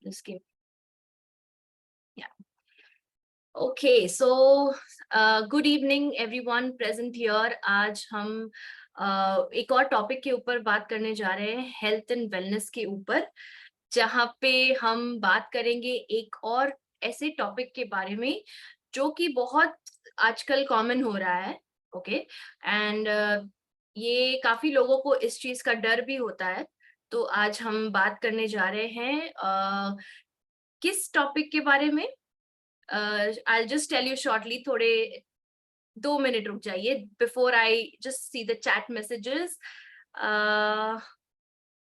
Just give. Yeah. Okay, so good evening everyone present here. आज हम एक और टॉपिक के ऊपर बात करने जा रहे हैं, हेल्थ एंड वेलनेस के ऊपर, जहाँ पे हम बात करेंगे एक और ऐसे टॉपिक के बारे में जो कि बहुत आजकल कॉमन हो रहा है. ओके, एंड ये काफी लोगों को इस चीज का डर भी होता है. तो आज हम बात करने जा रहे हैं किस टॉपिक के बारे में. I'll just tell you shortly. थोड़े 2 मिनट रुक जाइए before I just see the chat messages.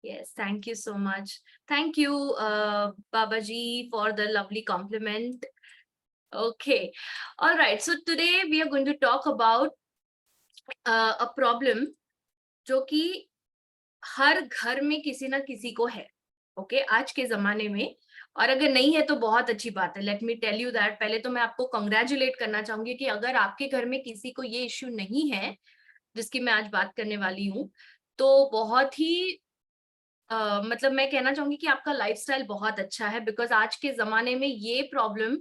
Yes, thank you so much. Thank you, Babaji, for the lovely compliment. Okay, all right. So today we are going to talk about a problem जो कि हर घर में किसी ना किसी को है. Okay, आज के जमाने में. और अगर नहीं है तो बहुत अच्छी बात है. Let me tell you that. पहले तो मैं आपको कंग्रेचुलेट करना चाहूंगी कि अगर आपके घर में किसी को ये इश्यू नहीं है जिसकी मैं आज बात करने वाली हूँ, तो बहुत ही मतलब मैं कहना चाहूंगी कि आपका लाइफस्टाइल बहुत अच्छा है, बिकॉज आज के जमाने में ये प्रॉब्लम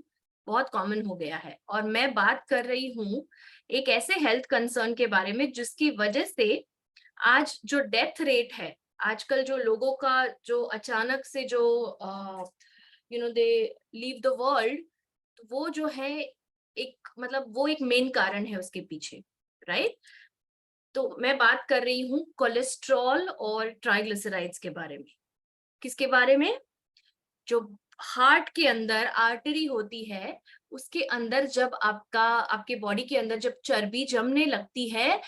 बहुत कॉमन हो गया है. और मैं बात कर रही हूँ एक ऐसे हेल्थ कंसर्न के बारे में जिसकी वजह से आज जो डेथ रेट है, आजकल जो लोगों का जो अचानक से जो दे लीव द वर्ल्ड, वो जो है एक मतलब वो एक मेन कारण है उसके पीछे, राइट. तो मैं बात कर रही हूँ कोलेस्ट्रॉल और ट्राइग्लिसराइड्स के बारे में. किसके बारे में? जो हार्ट के अंदर आर्टरी होती है, उसके अंदर जब आपके बॉडी के अंदर जब चर्बी जमने लगती है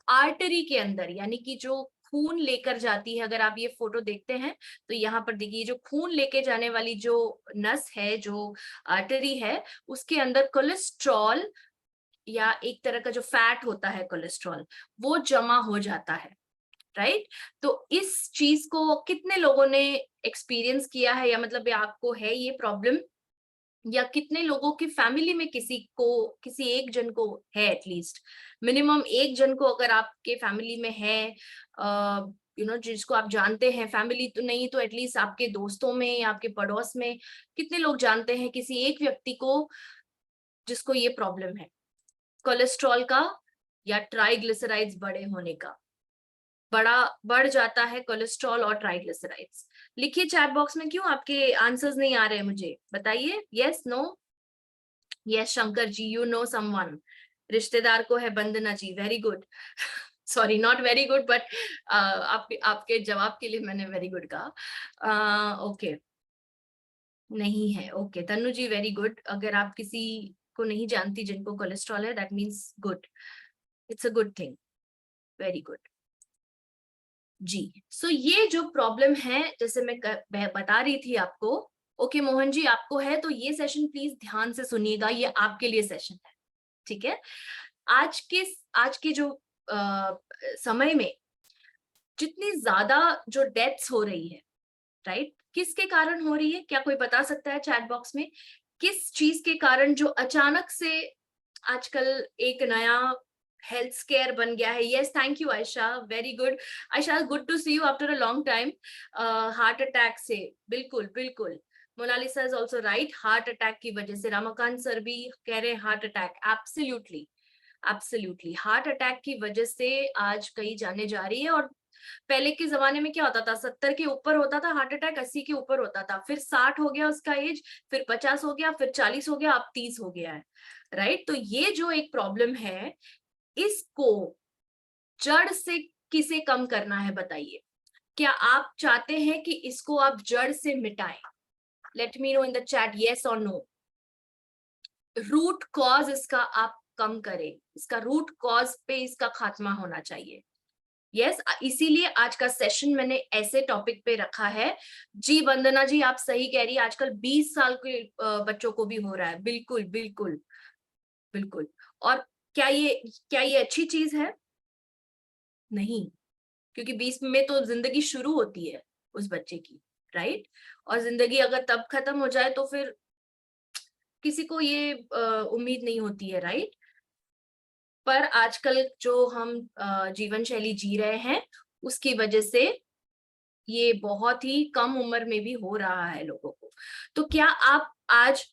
आर्टरी के अंदर, यानी कि जो खून लेकर जाती है. अगर आप ये फोटो देखते हैं तो यहाँ पर देखिए, जो खून लेके जाने वाली जो नस है, जो आर्टरी है, उसके अंदर कोलेस्ट्रॉल या एक तरह का जो फैट होता है कोलेस्ट्रॉल, वो जमा हो जाता है, राइट. तो इस चीज को कितने लोगों ने एक्सपीरियंस किया है, या मतलब आपको है ये प्रॉब्लम, या कितने लोगों की फैमिली में किसी एक जन को है. एटलीस्ट मिनिमम एक जन को अगर आपके फैमिली में है, जिसको आप जानते हैं, फैमिली तो नहीं तो एटलीस्ट आपके दोस्तों में या आपके पड़ोस में कितने लोग जानते हैं किसी एक व्यक्ति को जिसको ये प्रॉब्लम है, कोलेस्ट्रॉल का या ट्राइग्लिसराइड्स बड़े होने का. बढ़ जाता है कोलेस्ट्रॉल और ट्राइग्लिसराइड्स. लिखिए चैट बॉक्स में, क्यों आपके आंसर्स नहीं आ रहे हैं मुझे बताइए. Yes, no. Yes Shankar ji, you know someone. रिश्तेदार को है Vandana ji. Very good. Sorry, not very good, but आपके जवाब के लिए मैंने वेरी गुड कहा. ओके, नहीं है. Okay Tannu ji, very good. अगर आप किसी को नहीं जानती जिनको कोलेस्ट्रॉल है, that means good. It's a good thing. Very good जी. सो ये जो प्रॉब्लम है, जैसे मैं बता रही थी आपको. ओके मोहन जी, आपको है तो ये सेशन प्लीज ध्यान से सुनिएगा, ये आपके लिए सेशन है, ठीक है. आज के जो समय में जितनी ज्यादा जो डेथ्स हो रही है, राइट, किसके कारण हो रही है? क्या कोई बता सकता है चैट बॉक्स में? किस चीज के कारण जो अचानक से आजकल एक नया हेल्थ स्केयर बन गया है? Yes, thank you Ayesha, very good. Ayesha, good to see you after a long time. Heart attack से, बिल्कुल बिल्कुल. Monalisa is also right, heart attack की वजह से. रामाकांत सर भी कह रहे हैं heart attack. Absolutely absolutely, heart attack की वजह से आज कई जाने जा रही है. और पहले के जमाने में क्या होता था, 70 के ऊपर होता था हार्ट अटैक, 80 के ऊपर होता था, फिर 60 हो गया उसका एज, फिर 50 हो गया, फिर 40 हो गया, अब 30 हो गया है, राइट. तो ये जो एक प्रॉब्लम है, इसको जड़ से किसे कम करना है बताइए. क्या आप चाहते हैं कि इसको आप जड़ से मिटाएं? Let me know in the chat, yes और नो. रूट कॉज इसका आप कम करें, इसका रूट कॉज पे इसका खात्मा होना चाहिए. यस, इसीलिए आज का सेशन मैंने ऐसे टॉपिक पे रखा है. जी वंदना जी, आप सही कह रही है, आजकल 20 साल के बच्चों को भी हो रहा है. बिल्कुल बिल्कुल बिल्कुल. और क्या ये अच्छी चीज है? नहीं, क्योंकि 20 में तो जिंदगी शुरू होती है उस बच्चे की, राइट. और जिंदगी अगर तब खत्म हो जाए तो फिर किसी को ये उम्मीद नहीं होती है, राइट. पर आजकल जो हम जीवन शैली जी रहे हैं, उसकी वजह से ये बहुत ही कम उम्र में भी हो रहा है लोगों को। तो क्या आप आज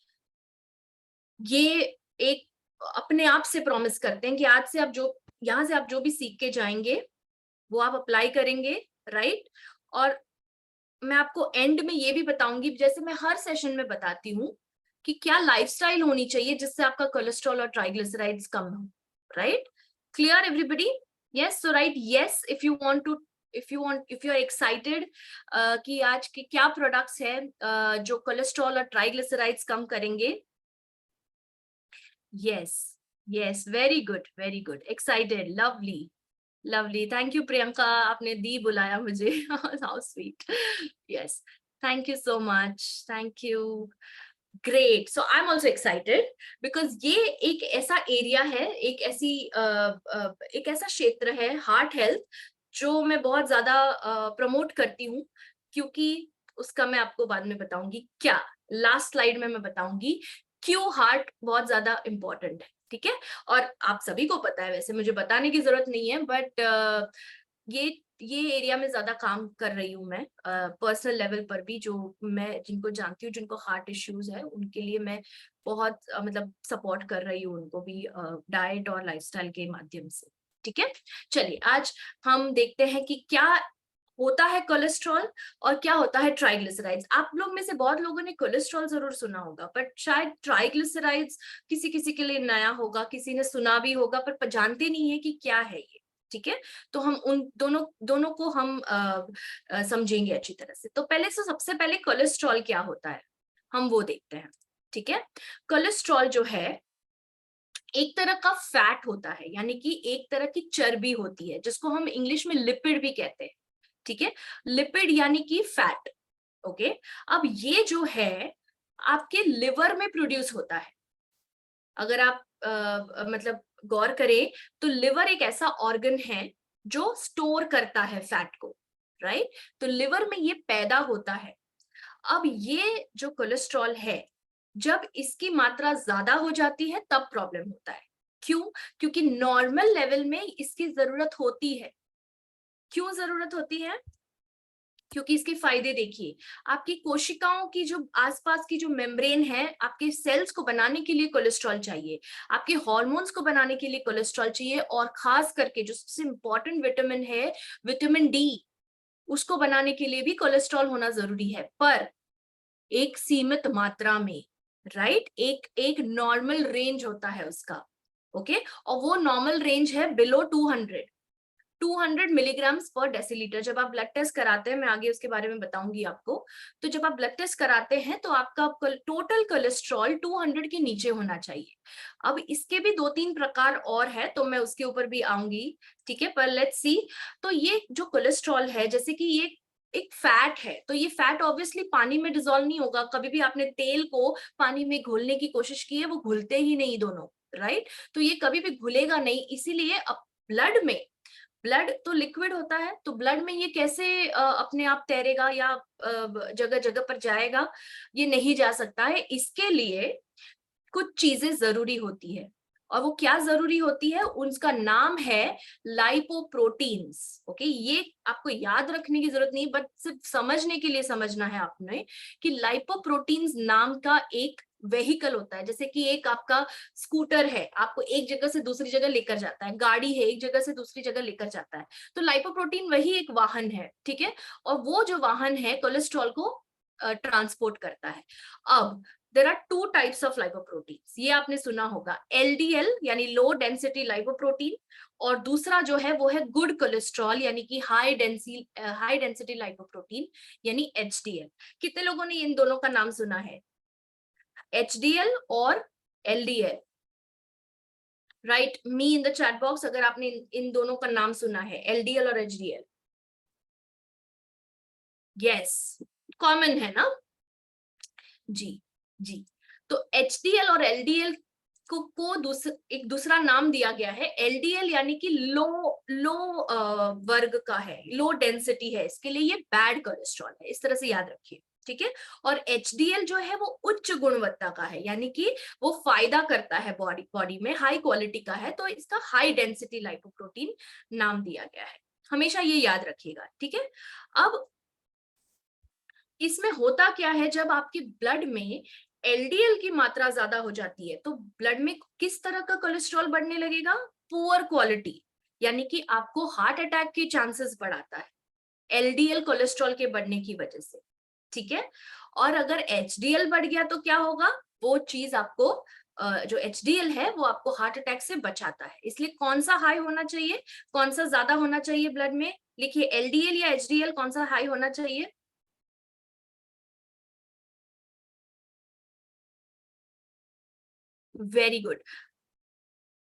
ये एक अपने आप से प्रॉमिस करते हैं कि आज से आप जो यहाँ से आप जो भी सीख के जाएंगे वो आप अप्लाई करेंगे, राइट? और मैं आपको एंड में ये भी बताऊंगी, जैसे मैं हर सेशन में बताती हूँ, कि क्या लाइफस्टाइल होनी चाहिए जिससे आपका कोलेस्ट्रॉल और ट्राइग्लिसराइड्स कम हो, right? Clear everybody? Yes, so right yes if you want to, if you are excited कि आज के क्या प्रोडक्ट्स है जो कोलेस्ट्रॉल और ट्राइग्लिसराइड्स कम करेंगे। Yes, yes, very good, excited, lovely, lovely, thank you Priyanka, आपने दी बुलाया मुझे। How sweet, yes, thank you so much, thank you, great. So I am also excited because ये एक ऐसा एरिया है, एक ऐसा क्षेत्र है हार्ट हेल्थ जो मैं बहुत ज्यादा प्रमोट करती हूँ, क्योंकि उसका मैं आपको बाद में बताऊंगी, क्या लास्ट स्लाइड में मैं बताऊंगी क्यों हार्ट बहुत ज्यादा इंपॉर्टेंट है, ठीक है? और आप सभी को पता है, वैसे मुझे बताने की जरूरत नहीं है, बट ये एरिया में ज्यादा काम कर रही हूँ मैं, पर्सनल लेवल पर भी, जो मैं जिनको जानती हूँ जिनको हार्ट इश्यूज है उनके लिए मैं बहुत मतलब सपोर्ट कर रही हूँ उनको भी, डाइट और लाइफस्टाइल के माध्यम से, ठीक है? चलिए आज हम देखते हैं कि क्या होता है कोलेस्ट्रॉल और क्या होता है ट्राइग्लिसराइड्स। आप लोग में से बहुत लोगों ने कोलेस्ट्रॉल जरूर सुना होगा, बट शायद ट्राइग्लिसराइड्स किसी किसी के लिए नया होगा, किसी ने सुना भी होगा पर जानते नहीं है कि क्या है ये, ठीक है? तो हम उन दोनों को हम समझेंगे अच्छी तरह से। तो पहले से सबसे पहले कोलेस्ट्रॉल क्या होता है हम वो देखते हैं, ठीक है? कोलेस्ट्रॉल जो है एक तरह का फैट होता है, यानी कि एक तरह की चर्बी होती है जिसको हम इंग्लिश में लिपिड भी कहते हैं, ठीक है? लिपिड यानी कि फैट, ओके? अब ये जो है आपके लिवर में प्रोड्यूस होता है। अगर आप मतलब गौर करें तो लिवर एक ऐसा ऑर्गन है जो स्टोर करता है फैट को, राइट? तो लिवर में ये पैदा होता है। अब ये जो कोलेस्ट्रॉल है, जब इसकी मात्रा ज्यादा हो जाती है तब प्रॉब्लम होता है। क्यों? क्योंकि नॉर्मल लेवल में इसकी जरूरत होती है। क्यों जरूरत होती है? क्योंकि इसके फायदे देखिए, आपकी कोशिकाओं की जो आसपास की जो मेम्ब्रेन है, आपके सेल्स को बनाने के लिए कोलेस्ट्रॉल चाहिए, आपके हार्मोन्स को बनाने के लिए कोलेस्ट्रॉल चाहिए, और खास करके जो सबसे इंपॉर्टेंट विटामिन है, विटामिन डी, उसको बनाने के लिए भी कोलेस्ट्रॉल होना जरूरी है, पर एक सीमित मात्रा में, राइट? एक नॉर्मल रेंज होता है उसका, ओके? और वो नॉर्मल रेंज है बिलो 200 मिलीग्राम्स पर डेसीलीटर। जब आप ब्लड टेस्ट कराते हैं, मैं आगे उसके बारे में बताऊंगी आपको, तो जब आप ब्लड टेस्ट कराते हैं तो आपका टोटल कोलेस्ट्रॉल 200 के नीचे होना चाहिए। अब इसके भी 2-3 प्रकार और है, तो मैं उसके ऊपर भी आऊंगी, ठीक है? पर लेट्स सी। तो ये जो कोलेस्ट्रॉल है, जैसे कि ये एक फैट है, तो ये फैट ऑब्वियसली पानी में डिसॉल्व नहीं होगा। कभी भी आपने तेल को पानी में घोलने की कोशिश की है, वो घुलते ही नहीं दोनों, राइट? तो ये कभी भी घुलेगा नहीं, इसीलिए अब ब्लड तो लिक्विड होता है, तो ब्लड में ये कैसे अपने आप तैरेगा या जगह जगह पर जाएगा? ये नहीं जा सकता है। इसके लिए कुछ चीजें जरूरी होती है, और वो क्या जरूरी होती है? उनका नाम है लाइपोप्रोटीन्स, ओके? ये आपको याद रखने की जरूरत नहीं, बट सिर्फ समझने के लिए समझना है आपने कि लाइपोप्रोटीन्स नाम का एक वेहिकल होता है। जैसे कि एक आपका स्कूटर है, आपको एक जगह से दूसरी जगह लेकर जाता है, गाड़ी है एक जगह से दूसरी जगह लेकर जाता है, तो लाइपोप्रोटीन वही एक वाहन है, ठीक है? और वो जो वाहन है कोलेस्ट्रॉल को ट्रांसपोर्ट करता है। अब there are 2 types of lipoproteins, ये आपने सुना होगा, एलडीएल यानी लो डेंसिटी लाइपोप्रोटीन, और दूसरा जो है वो है गुड कोलेस्ट्रॉल यानी कि हाई डेंसिटी लाइपोप्रोटीन यानी एचडीएल। कितने लोगों ने इन दोनों का नाम सुना है, एचडीएल और LDL? Right me in the chat box अगर आपने इन दोनों का नाम सुना है, एलडीएल और एचडीएल। यस, कॉमन है ना? जी, जी। तो एचडीएल और एलडीएल को एक दूसरा नाम दिया गया है। एलडीएल यानी कि लो लो वर्ग का है, लो डेंसिटी है, इसके लिए ये बैड कोलेस्ट्रॉल है, इस तरह से याद रखिए, ठीक है? और एचडीएल जो है वो उच्च गुणवत्ता का है, यानी कि वो फायदा करता है बॉडी में, हाई क्वालिटी का है, तो इसका हाई डेंसिटी लाइपोप्रोटीन नाम दिया गया है। हमेशा ये याद रखिएगा, ठीक है? अब इसमें होता क्या है, जब आपके ब्लड में एलडीएल की मात्रा ज्यादा हो जाती है तो ब्लड में किस तरह का कोलेस्ट्रॉल बढ़ने लगेगा, पुअर क्वालिटी, यानी कि आपको हार्ट अटैक के चांसेस बढ़ाता है एलडीएल कोलेस्ट्रॉल के बढ़ने की वजह से, ठीक है। और अगर एचडीएल बढ़ गया तो क्या होगा, वो चीज आपको जो एचडीएल है वो आपको हार्ट अटैक से बचाता है। इसलिए कौन सा हाई होना चाहिए, कौन सा ज्यादा होना चाहिए ब्लड में, लिखिए एलडीएल या एचडीएल, कौन सा हाई होना चाहिए। वेरी गुड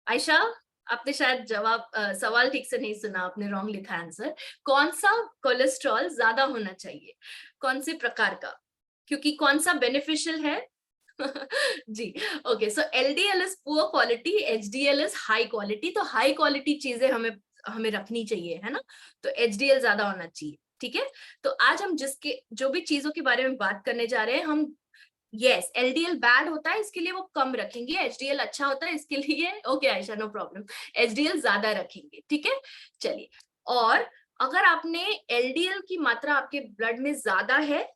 आयशा, आपने शायद जवाब सवाल ठीक से नहीं सुना, आपने रॉन्ग लिखा आंसर। कौन सा कोलेस्ट्रॉल ज्यादा होना चाहिए, कौन से प्रकार का, क्योंकि कौन सा बेनिफिशियल है। जी, okay, so LDL is poor quality, HDL is high quality. तो हाई क्वालिटी चीजें हमें हमें रखनी चाहिए, है ना, तो एचडीएल ज्यादा होना चाहिए, ठीक है। तो आज हम जिसके जो भी चीजों के बारे में बात करने जा रहे हैं, हम यस, एलडीएल बैड होता है इसके लिए वो कम रखेंगे, एचडीएल अच्छा होता है इसके लिए, okay Ayesha no problem, HDL ज्यादा रखेंगे, ठीक है। चलिए, और अगर आपने एलडीएल की मात्रा आपके ब्लड में ज्यादा है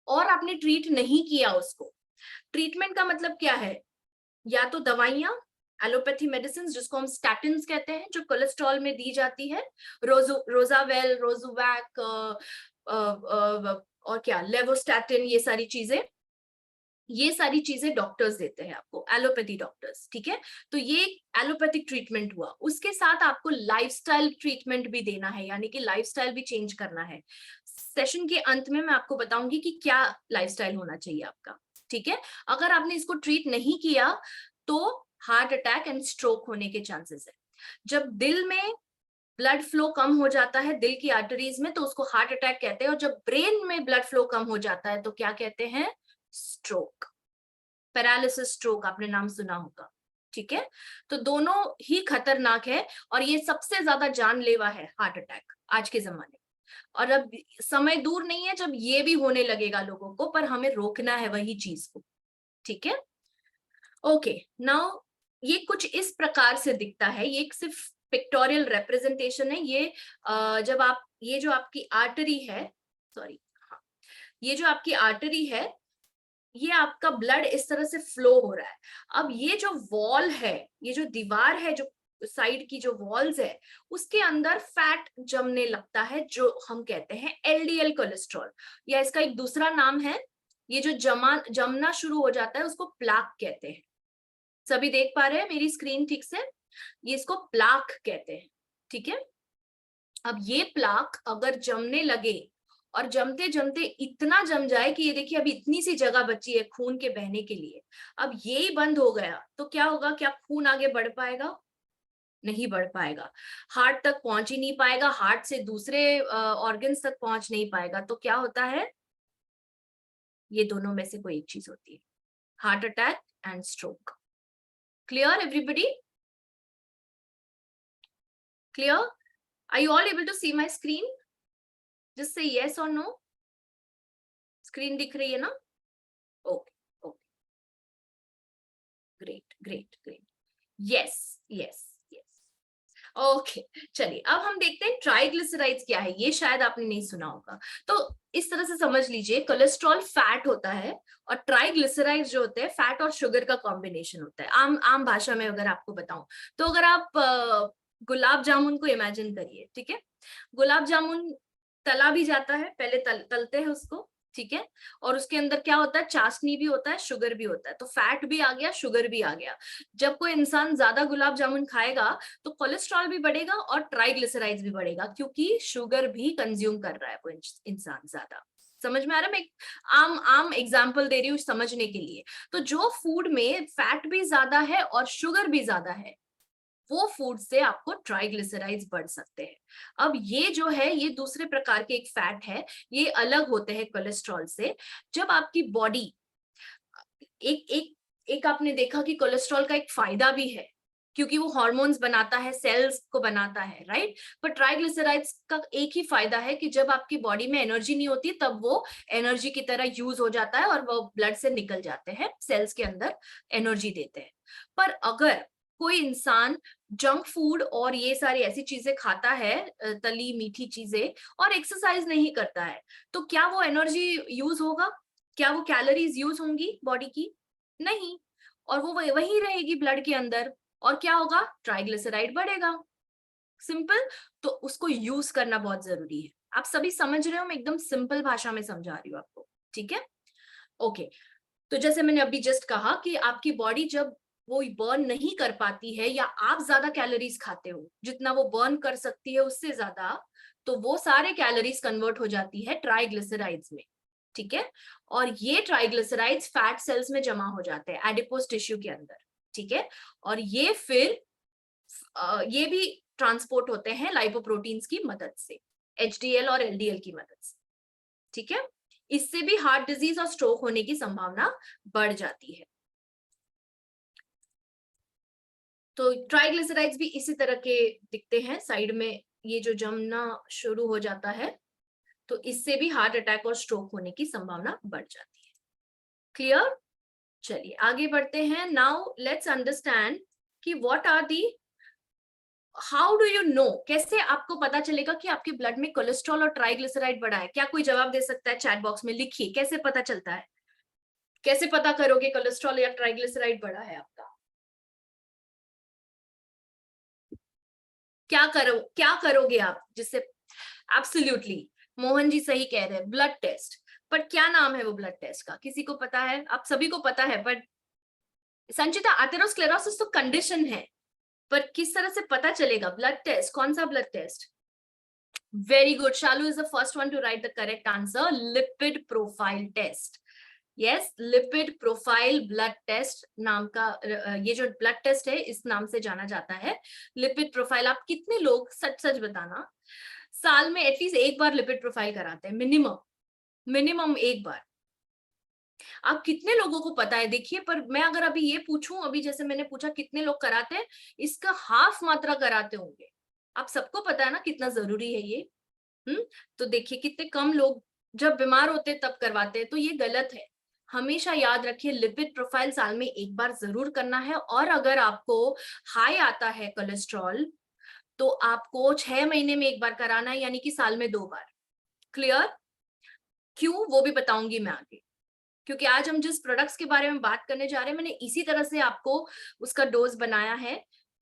और आपने ट्रीट नहीं किया उसको, ट्रीटमेंट का मतलब क्या है, या तो दवाइयां, एलोपैथी मेडिसिन जिसको हम स्टैटिन्स कहते हैं, जो कोलेस्ट्रॉल में दी जाती है, रोजावेल, रोजुवैक, और क्या, लेवोस्टैटिन, ये सारी चीजें, ये सारी चीजें डॉक्टर्स देते हैं आपको, एलोपैथी डॉक्टर्स, ठीक है। तो ये एलोपैथिक ट्रीटमेंट हुआ, उसके साथ आपको लाइफस्टाइल ट्रीटमेंट भी देना है, यानी कि लाइफस्टाइल भी चेंज करना है। सेशन के अंत में मैं आपको बताऊंगी कि क्या लाइफस्टाइल होना चाहिए आपका, ठीक है। अगर आपने इसको ट्रीट नहीं किया तो हार्ट अटैक एंड स्ट्रोक होने के चांसेस है। जब दिल में ब्लड फ्लो कम हो जाता है, दिल की आर्टरीज में, तो उसको हार्ट अटैक कहते हैं, और जब ब्रेन में ब्लड फ्लो कम हो जाता है तो क्या कहते हैं, स्ट्रोक, पैरालिसिस स्ट्रोक, आपने नाम सुना होगा, ठीक है। तो दोनों ही खतरनाक है, और ये सबसे ज्यादा जानलेवा है हार्ट अटैक आज के जमाने में। और अब समय दूर नहीं है जब ये भी होने लगेगा लोगों को, पर हमें रोकना है वही चीज को, ठीक है। ओके, नाउ ये कुछ इस प्रकार से दिखता है, ये एक सिर्फ पिक्टोरियल रिप्रेजेंटेशन है। ये जब आप, ये जो आपकी आर्टरी है, सॉरी, हाँ, ये जो आपकी आर्टरी है, ये आपका ब्लड इस तरह से फ्लो हो रहा है। अब ये जो वॉल है, ये जो दीवार है, जो साइड की जो वॉल्स है, उसके अंदर फैट जमने लगता है, जो हम कहते हैं एलडीएल कोलेस्ट्रॉल, या इसका एक दूसरा नाम है, ये जो जमना शुरू हो जाता है उसको प्लाक कहते हैं। सभी देख पा रहे हैं मेरी स्क्रीन ठीक से, ये इसको प्लाक कहते हैं, ठीक है। अब ये प्लाक अगर जमने लगे, और जमते जमते इतना जम जाए कि ये देखिए अभी इतनी सी जगह बची है खून के बहने के लिए, अब ये ही बंद हो गया तो क्या होगा, क्या खून आगे बढ़ पाएगा, नहीं बढ़ पाएगा, हार्ट तक पहुंच ही नहीं पाएगा, हार्ट से दूसरे ऑर्गन्स तक पहुंच नहीं पाएगा, तो क्या होता है, ये दोनों में से कोई एक चीज होती है, heart attack and stroke. Clear everybody, clear, are you all able to see my screen, just say yes or no, screen दिख रही है ना, okay okay, great great great, yes yes yes, okay. चलिए अब हम देखते हैं ट्राइग्लिसराइड्स क्या है, ये शायद आपने नहीं सुना होगा। तो इस तरह से समझ लीजिए, कोलेस्ट्रॉल फैट होता है, और ट्राइग्लिसराइड्स जो होते हैं फैट और शुगर का कॉम्बिनेशन होता है। आम आम भाषा में अगर आपको बताऊं तो, अगर आप गुलाब जामुन को इमेजिन करिए, ठीक है, गुलाब जामुन तला भी जाता है, पहले तलते हैं उसको, ठीक है, और उसके अंदर क्या होता है, चाशनी भी होता है, शुगर भी होता है, तो फैट भी आ गया, शुगर भी आ गया। जब कोई इंसान ज्यादा गुलाब जामुन खाएगा तो कोलेस्ट्रॉल भी बढ़ेगा और ट्राइग्लिसराइड्स भी बढ़ेगा, क्योंकि शुगर भी कंज्यूम कर रहा है वो इंसान ज्यादा। समझ में आ रहा है, मैं आम आम एग्जांपल दे रही हूँ समझने के लिए। तो जो फूड में फैट भी ज्यादा है और शुगर भी ज्यादा है, वो फूड से आपको ट्राइग्लिसराइड्स बढ़ सकते हैं। अब ये जो है, ये दूसरे प्रकार के एक फैट है, ये अलग होते हैं कोलेस्ट्रॉल से। जब आपकी बॉडी, एक एक एक आपने देखा कि कोलेस्ट्रॉल का एक फायदा भी है, क्योंकि वो हार्मोन्स बनाता है, सेल्स को बनाता है, राइट। पर ट्राइग्लिसराइड्स का एक ही फायदा है कि जब आपकी बॉडी में एनर्जी नहीं होती तब वो एनर्जी की तरह यूज हो जाता है, और वो ब्लड से निकल जाते हैं, सेल्स के अंदर एनर्जी देते हैं। पर अगर कोई इंसान जंक फूड और ये सारी ऐसी चीजें खाता है, तली मीठी चीजें, और एक्सरसाइज नहीं करता है, तो क्या वो एनर्जी यूज होगा? क्या वो कैलोरीज यूज होंगी बॉडी की? नहीं। और वो वही रहेगी ब्लड के अंदर, और क्या होगा? ट्राइग्लिसराइड बढ़ेगा। सिंपल। तो उसको यूज करना बहुत जरूरी है। आप सभी समझ रहे हो? मैं एकदम सिंपल भाषा में समझा रही हूँ आपको, ठीक है? ओके। तो जैसे मैंने अभी जस्ट कहा कि आपकी बॉडी जब वो बर्न नहीं कर पाती है, या आप ज्यादा कैलोरीज खाते हो, जितना वो बर्न कर सकती है उससे ज्यादा, तो वो सारे कैलोरीज कन्वर्ट हो जाती है ट्राइग्लिसराइड्स में, ठीक है? और ये ट्राइग्लिसराइड्स फैट सेल्स में जमा हो जाते हैं, एडिपोज टिश्यू के अंदर, ठीक है? और ये फिर ये भी ट्रांसपोर्ट होते हैं लाइपोप्रोटीन्स की मदद से, एचडीएल और एलडीएल की मदद से, ठीक है? इससे भी हार्ट डिजीज और स्ट्रोक होने की संभावना बढ़ जाती है। तो ट्राइग्लिसराइड्स भी इसी तरह के दिखते हैं, साइड में ये जो जमना शुरू हो जाता है, तो इससे भी हार्ट अटैक और स्ट्रोक होने की संभावना बढ़ जाती है। क्लियर? चलिए आगे बढ़ते हैं। नाउ लेट्स अंडरस्टैंड कि what are the, how do you know, कैसे आपको पता चलेगा कि आपके ब्लड में कोलेस्ट्रॉल और ट्राइग्लिसराइड बढ़ा है? क्या कोई जवाब दे सकता है? चैट बॉक्स में लिखिए, कैसे पता चलता है? कैसे पता करोगे कोलेस्ट्रॉल या ट्राइग्लिसराइड बढ़ा है आपका? क्या करोगे आप जिससे? एब्सोल्युटली, मोहन जी सही कह रहे हैं, ब्लड टेस्ट। पर क्या नाम है वो ब्लड टेस्ट का? किसी को पता है? आप सभी को पता है, बट संचिता, एथेरोस्क्लेरोसिस तो कंडीशन है, पर किस तरह से पता चलेगा? ब्लड टेस्ट, कौन सा blood test? Very good, Shalu is the first one to write the correct answer, lipid profile test. Yes, lipid profile blood test नाम का ये जो ब्लड टेस्ट है इस नाम से जाना जाता है, लिपिड प्रोफाइल। आप कितने लोग, सच सच बताना, साल में एटलीस्ट एक बार लिपिड प्रोफाइल कराते हैं? मिनिमम एक बार। आप कितने लोगों को पता है? देखिए, पर मैं अगर अभी ये पूछूं, अभी जैसे मैंने पूछा कितने लोग कराते हैं, इसका हाफ मात्रा कराते होंगे। आप सबको पता है ना कितना जरूरी है ये। तो देखिए कितने कम लोग जब बीमार होते तब करवाते हैं, तो ये गलत है। हमेशा याद रखिए, लिपिड प्रोफाइल साल में एक बार जरूर करना है। और अगर आपको हाई आता है कोलेस्ट्रॉल, तो आपको 6 महीने में एक बार कराना है, यानी कि साल में 2 बार। क्लियर? क्यों, वो भी बताऊंगी मैं आगे, क्योंकि आज हम जिस प्रोडक्ट्स के बारे में बात करने जा रहे हैं, मैंने इसी तरह से आपको उसका डोज बनाया है,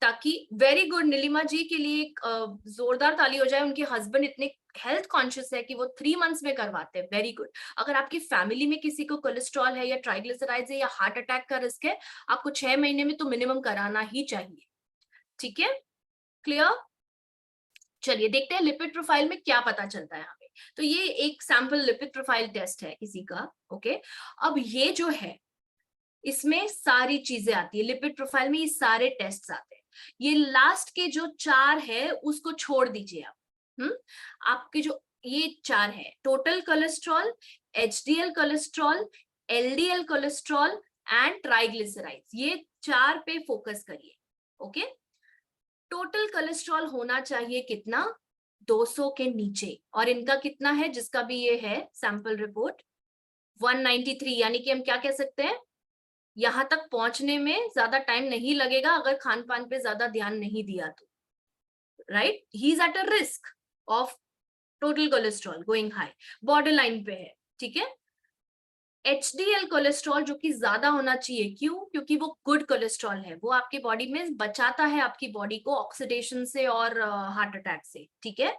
ताकि वेरी गुड नीलिमा जी के लिए एक जोरदार ताली हो जाए। उनके हस्बैंड इतने हेल्थ कॉन्शियस है कि वो 3 मंथ्स में करवाते हैं। Very good. अगर आपकी फैमिली में किसी को कोलेस्ट्रॉल है या ट्राइग्लिसराइड्स है या हार्ट अटैक का रिस्क है, आपको 6 महीने में तो मिनिमम कराना ही चाहिए, ठीक है? क्लियर? चलिए देखते हैं लिपिड प्रोफाइल में क्या पता चलता है हमें। तो ये एक सैंपल लिपिड प्रोफाइल टेस्ट है किसी का, ओके? अब ये जो है, इसमें सारी चीजें आती है लिपिड प्रोफाइल में, ये सारे टेस्ट आते हैं। ये लास्ट के जो 4 है उसको छोड़ दीजिए आप। आपके जो ये 4 है, total cholesterol, HDL cholesterol, LDL cholesterol and triglycerides, ये 4 पे फोकस करिए, ओके? टोटल कोलेस्ट्रॉल होना चाहिए कितना? 200 के नीचे। और इनका कितना है, जिसका भी ये है सैंपल रिपोर्ट, 193। यानी कि हम क्या कह सकते हैं, यहां तक पहुंचने में ज्यादा टाइम नहीं लगेगा अगर खान पान पे ज्यादा ध्यान नहीं दिया तो, right? He is at a risk of total cholesterol going high, border line पे है, ठीक है? एचडीएल कोलेस्ट्रॉल जो कि ज्यादा होना चाहिए, क्यों? क्योंकि वो गुड कोलेस्ट्रॉल है, वो आपकी बॉडी में बचाता है आपकी बॉडी को ऑक्सीडेशन से और हार्ट अटैक से, ठीक है?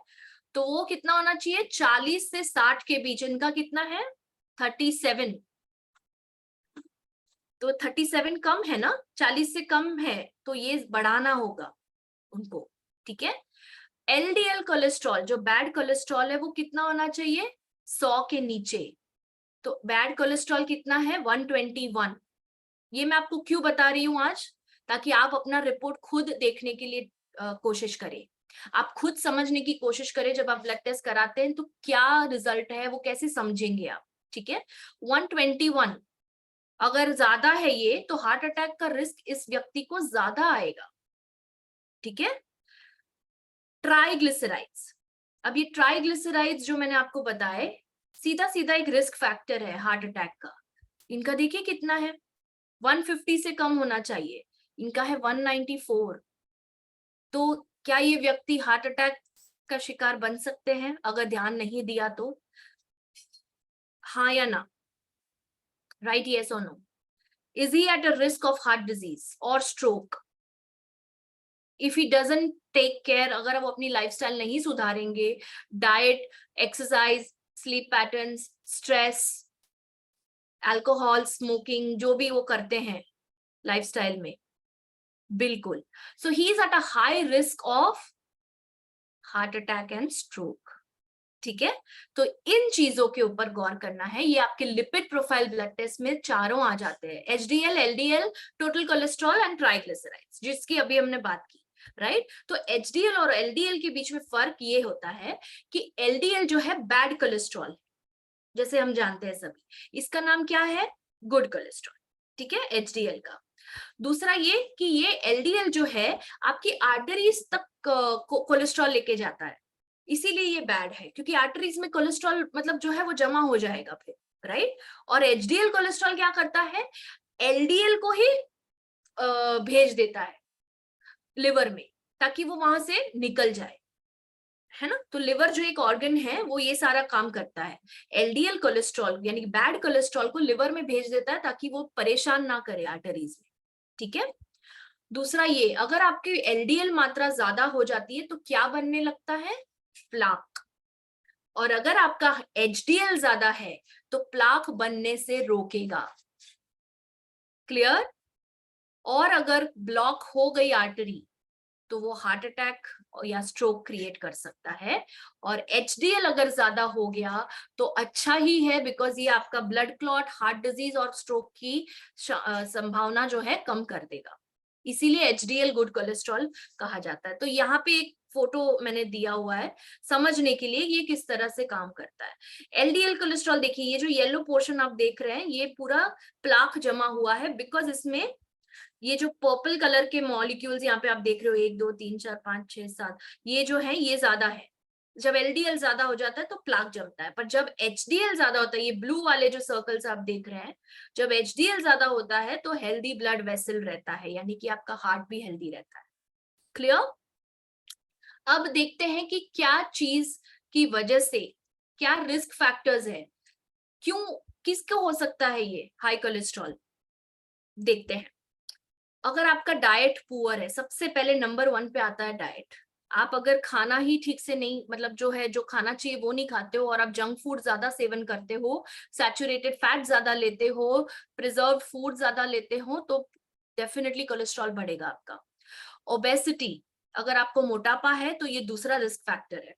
तो वो कितना होना चाहिए? 40 से 60 के बीच। इनका कितना है? 37। तो 37 कम है ना, 40 से कम है, तो ये बढ़ाना होगा उनको, ठीक है? एलडीएल कोलेस्ट्रॉल जो बैड कोलेस्ट्रॉल है, वो कितना होना चाहिए? 100 के नीचे। तो बैड कोलेस्ट्रॉल कितना है? 121। ये मैं आपको क्यों बता रही हूं आज? ताकि आप अपना रिपोर्ट खुद देखने के लिए कोशिश करें, आप खुद समझने की कोशिश करें। जब आप ब्लड टेस्ट कराते हैं तो क्या रिजल्ट है वो कैसे समझेंगे आप, ठीक है? 121 अगर ज्यादा है ये, तो हार्ट अटैक का रिस्क इस व्यक्ति को ज्यादा आएगा, ठीक है? ट्राइग्लिसराइड्स, अब ये ट्राइग्लिसराइड्स जो मैंने आपको बताए, सीधा सीधा एक रिस्क फैक्टर है हार्ट अटैक का। इनका देखिए कितना है, 150 से कम होना चाहिए। इनका है 194। तो क्या ये व्यक्ति हार्ट अटैक का शिकार बन सकते हैं अगर ध्यान नहीं दिया तो? हाँ या ना? राइट, यस और no? Is he at a risk of heart disease और stroke if he doesn't take care? अगर वो अपनी लाइफस्टाइल नहीं सुधारेंगे, diet, exercise, sleep patterns, stress, alcohol, smoking, जो भी वो करते हैं लाइफस्टाइल में, बिल्कुल। So he is at a high risk of heart attack and stroke. ठीक है, तो इन चीजों के ऊपर गौर करना है। ये आपके लिपिड प्रोफाइल ब्लड टेस्ट में चारों आ जाते हैं, HDL, LDL, total cholesterol and triglycerides, जिसकी अभी हमने बात की। राइट, तो एचडीएल और एलडीएल के बीच में फर्क ये होता है कि एलडीएल जो है बैड कोलेस्ट्रॉल, जैसे हम जानते हैं सभी, इसका नाम क्या है? Good cholesterol. ठीक है, एचडीएल का। दूसरा ये कि ये एलडीएल जो है आपकी आर्टरीज तक कोलेस्ट्रॉल लेके जाता है, इसीलिए ये बैड है, क्योंकि आर्टरीज में कोलेस्ट्रॉल मतलब जो है वो जमा हो जाएगा फिर। राइट, और एचडीएल कोलेस्ट्रॉल क्या करता है? एलडीएल को ही भेज देता है लिवर में, ताकि वो वहां से निकल जाए, है ना? तो लिवर जो एक ऑर्गन है वो ये सारा काम करता है, एलडीएल कोलेस्ट्रॉल यानी बैड कोलेस्ट्रॉल को लिवर में भेज देता है ताकि वो परेशान ना करे आर्टरीज में। ठीक है, दूसरा ये, अगर आपकी एलडीएल मात्रा ज्यादा हो जाती है तो क्या बनने लगता है? प्लाक। और अगर आपका एचडीएल ज्यादा है तो प्लाक बनने से रोकेगा। क्लियर? और अगर ब्लॉक हो गई आर्टरी तो वो हार्ट अटैक या स्ट्रोक क्रिएट कर सकता है। और एचडीएल अगर ज्यादा हो गया तो अच्छा ही है, बिकॉज ये आपका ब्लड क्लॉट, हार्ट डिजीज और स्ट्रोक की संभावना जो है कम कर देगा। इसीलिए एचडीएल गुड कोलेस्ट्रॉल कहा जाता है। तो यहाँ पे एक फोटो मैंने दिया हुआ है समझने के लिए ये किस तरह से काम करता है। एलडीएल कोलेस्ट्रॉल देखिए, ये जो येलो पोर्शन आप देख रहे हैं ये पूरा प्लाक जमा हुआ है, बिकॉज इसमें ये जो पर्पल कलर के मॉलिक्यूल्स यहाँ पे आप देख रहे हो, 1 2 3 4 5 6 7, ये जो है ये ज्यादा है। जब एलडीएल ज्यादा हो जाता है तो प्लाक जमता है, पर जब एचडीएल ज्यादा होता है, ये ब्लू वाले जो सर्कल्स आप देख रहे हैं, जब एचडीएल ज्यादा होता है तो हेल्दी ब्लड वेसल रहता है, यानी कि आपका हार्ट भी हेल्दी रहता है। क्लियर? अब देखते हैं कि क्या चीज की वजह से, क्या रिस्क फैक्टर्स है, क्यों, किसको हो सकता है ये हाई कोलेस्ट्रॉल। देखते हैं। अगर आपका डाइट पुअर है, सबसे पहले नंबर 1 पे आता है डाइट। आप अगर खाना ही ठीक से नहीं, मतलब जो है जो खाना चाहिए वो नहीं खाते हो, और आप जंक फूड ज्यादा सेवन करते हो, सैचुरेटेड फैट ज्यादा लेते हो, प्रिजर्व्ड फूड ज्यादा लेते हो, तो डेफिनेटली कोलेस्ट्रॉल बढ़ेगा आपका। ओबेसिटी, अगर आपको मोटापा है तो ये दूसरा रिस्क फैक्टर है।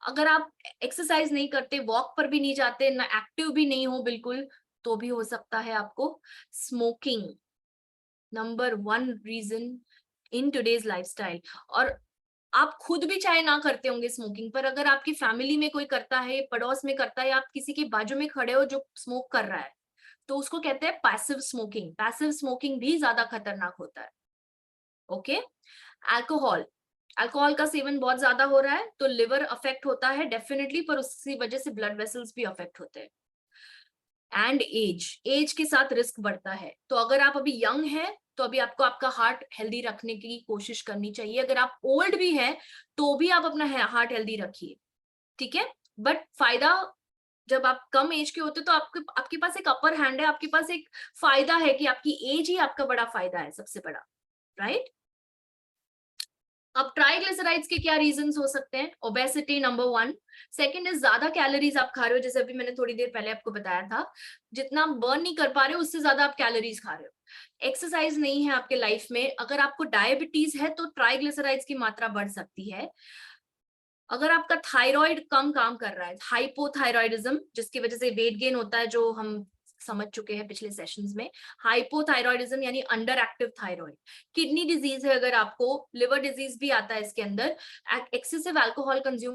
अगर आप एक्सरसाइज नहीं करते, वॉक पर भी नहीं जाते, ना एक्टिव भी नहीं हो बिल्कुल, तो भी हो सकता है आपको। Smoking, number 1 reason in today's lifestyle. और आप खुद भी चाहे ना करते होंगे स्मोकिंग, पर अगर आपकी फैमिली में कोई करता है, पड़ोस में करता है, या आप किसी के बाजू में खड़े हो जो स्मोक कर रहा है, तो उसको कहते हैं पैसिव स्मोकिंग। पैसिव स्मोकिंग भी ज्यादा खतरनाक होता है। ओके, अल्कोहल, अल्कोहल का सेवन बहुत ज्यादा हो रहा है तो लिवर अफेक्ट होता है डेफिनेटली, पर उसकी वजह से ब्लड वेसल्स भी अफेक्ट होते हैं। एंड एज, एज के साथ रिस्क बढ़ता है। तो अगर आप अभी यंग है तो अभी आपको आपका हार्ट हेल्दी रखने की कोशिश करनी चाहिए। अगर आप ओल्ड भी हैं तो भी आप अपना हार्ट हेल्दी रखिए। ठीक है, बट फायदा, जब आप कम एज के होते तो आपके पास एक अपर हैंड है, आपके पास एक फायदा है कि आपकी एज ही आपका बड़ा फायदा है, सबसे बड़ा। राइट, अब ट्राइग्लिसराइड्स के क्या रीजंस हो सकते हैं? Obesity number 1। सेकंड इज ज्यादा कैलोरीज आप खा रहे हो, जैसे अभी मैंने थोड़ी देर पहले आपको बताया था, जितना आप बर्न नहीं कर पा रहे हो उससे ज्यादा आप कैलोरीज खा रहे हो। एक्सरसाइज नहीं है आपके लाइफ में। अगर आपको डायबिटीज है तो ट्राइग्लिसराइड्स की मात्रा बढ़ सकती है। अगर आपका थायराइड कम काम कर रहा है, हाइपोथायराइडिज्म, जिसकी वजह से वेट गेन होता है, जो हम समझ चुके हैं पिछले सेशंस में। हाइपोथायराइडिज्म यानी under active thyroid. Kidney disease है अगर आपको, लिवर डिजीज भी आता है इसके अंदर। एक्सेसिव अल्कोहल कंज्यूम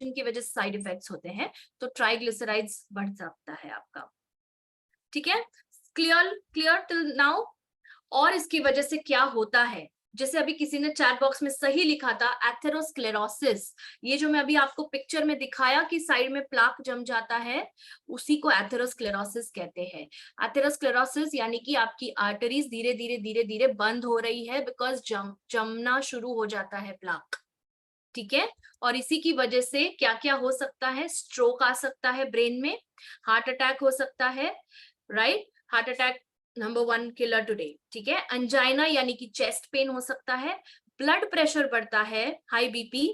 की वजह से साइड इफेक्ट्स होते हैं, तो ट्राइग्लिसराइड्स बढ़ सकता है आपका। ठीक है, क्लियर क्लियर टिल नाउ? और इसकी वजह से क्या होता है, जैसे अभी किसी ने चैट बॉक्स में सही लिखा था, एथेरोस्क्लेरोसिस, ये जो मैं अभी आपको पिक्चर में दिखाया कि साइड में प्लाक जम जाता है, उसी को एथेरोस्क्लेरोसिस कहते हैं। एथेरोस्क्लेरोसिस यानी कि आपकी आर्टरीज धीरे धीरे धीरे धीरे बंद हो रही है, बिकॉज जमना शुरू हो जाता है प्लाक, ठीक है। और इसी की वजह से क्या क्या हो सकता है, स्ट्रोक आ सकता है ब्रेन में, हार्ट अटैक हो सकता है, right, heart attack number 1 killer today, ठीक है। अंजाइना यानी कि चेस्ट पेन हो सकता है, ब्लड प्रेशर बढ़ता है, हाई बीपी,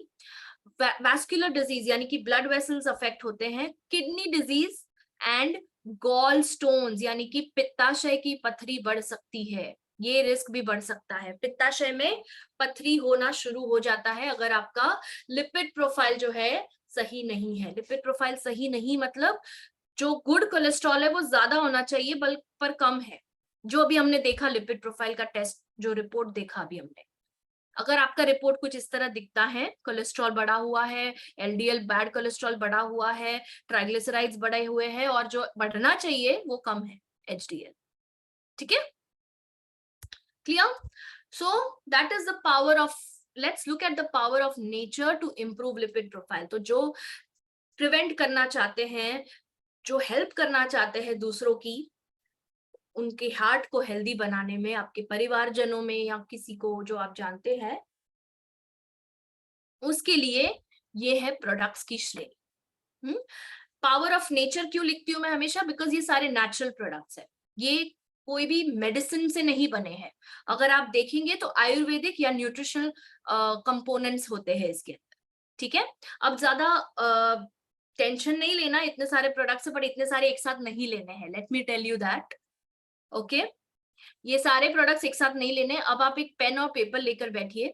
वैस्कुलर डिजीज यानी कि ब्लड वेसल्स अफेक्ट होते हैं, kidney disease and gall stones यानी कि पित्ताशय की पथरी बढ़ सकती है, ये रिस्क भी बढ़ सकता है। पित्ताशय में पथरी होना शुरू हो जाता है अगर आपका लिपिड प्रोफाइल जो है सही नहीं है। लिपिड प्रोफाइल सही नहीं मतलब जो गुड कोलेस्ट्रॉल है वो ज्यादा होना चाहिए बल्कि पर कम है, जो अभी हमने देखा लिपिड प्रोफाइल का टेस्ट, जो रिपोर्ट देखा अभी हमने, अगर आपका रिपोर्ट कुछ इस तरह दिखता है, कोलेस्ट्रॉल बढ़ा हुआ है, एलडीएल बैड कोलेस्ट्रॉल बढ़ा हुआ है, ट्राइग्लिसराइड्स बढ़े हुए हैं और जो बढ़ना चाहिए वो कम है, एचडीएल, ठीक है, clear. So that is the power of, let's look at the power of nature to improve lipid profile. तो जो प्रिवेंट करना चाहते हैं, जो हेल्प करना चाहते हैं दूसरों की, उनके हार्ट को हेल्दी बनाने में, आपके परिवारजनों में या किसी को जो आप जानते हैं, उसके लिए ये है प्रोडक्ट्स की श्रेणी। पावर ऑफ नेचर क्यों लिखती हूं मैं हमेशा, बिकॉज ये सारे नेचुरल प्रोडक्ट्स है, ये कोई भी मेडिसिन से नहीं बने हैं। अगर आप देखेंगे तो आयुर्वेदिक या न्यूट्रिशनल कंपोनेंट्स होते हैं इसके अंदर, ठीक है। अब ज्यादा टेंशन नहीं लेना, इतने सारे प्रोडक्ट्स है बट इतने सारे एक साथ नहीं लेने हैं, let me tell you that, okay. ये सारे प्रोडक्ट्स एक साथ नहीं लेने। अब आप एक पेन और पेपर लेकर बैठिए,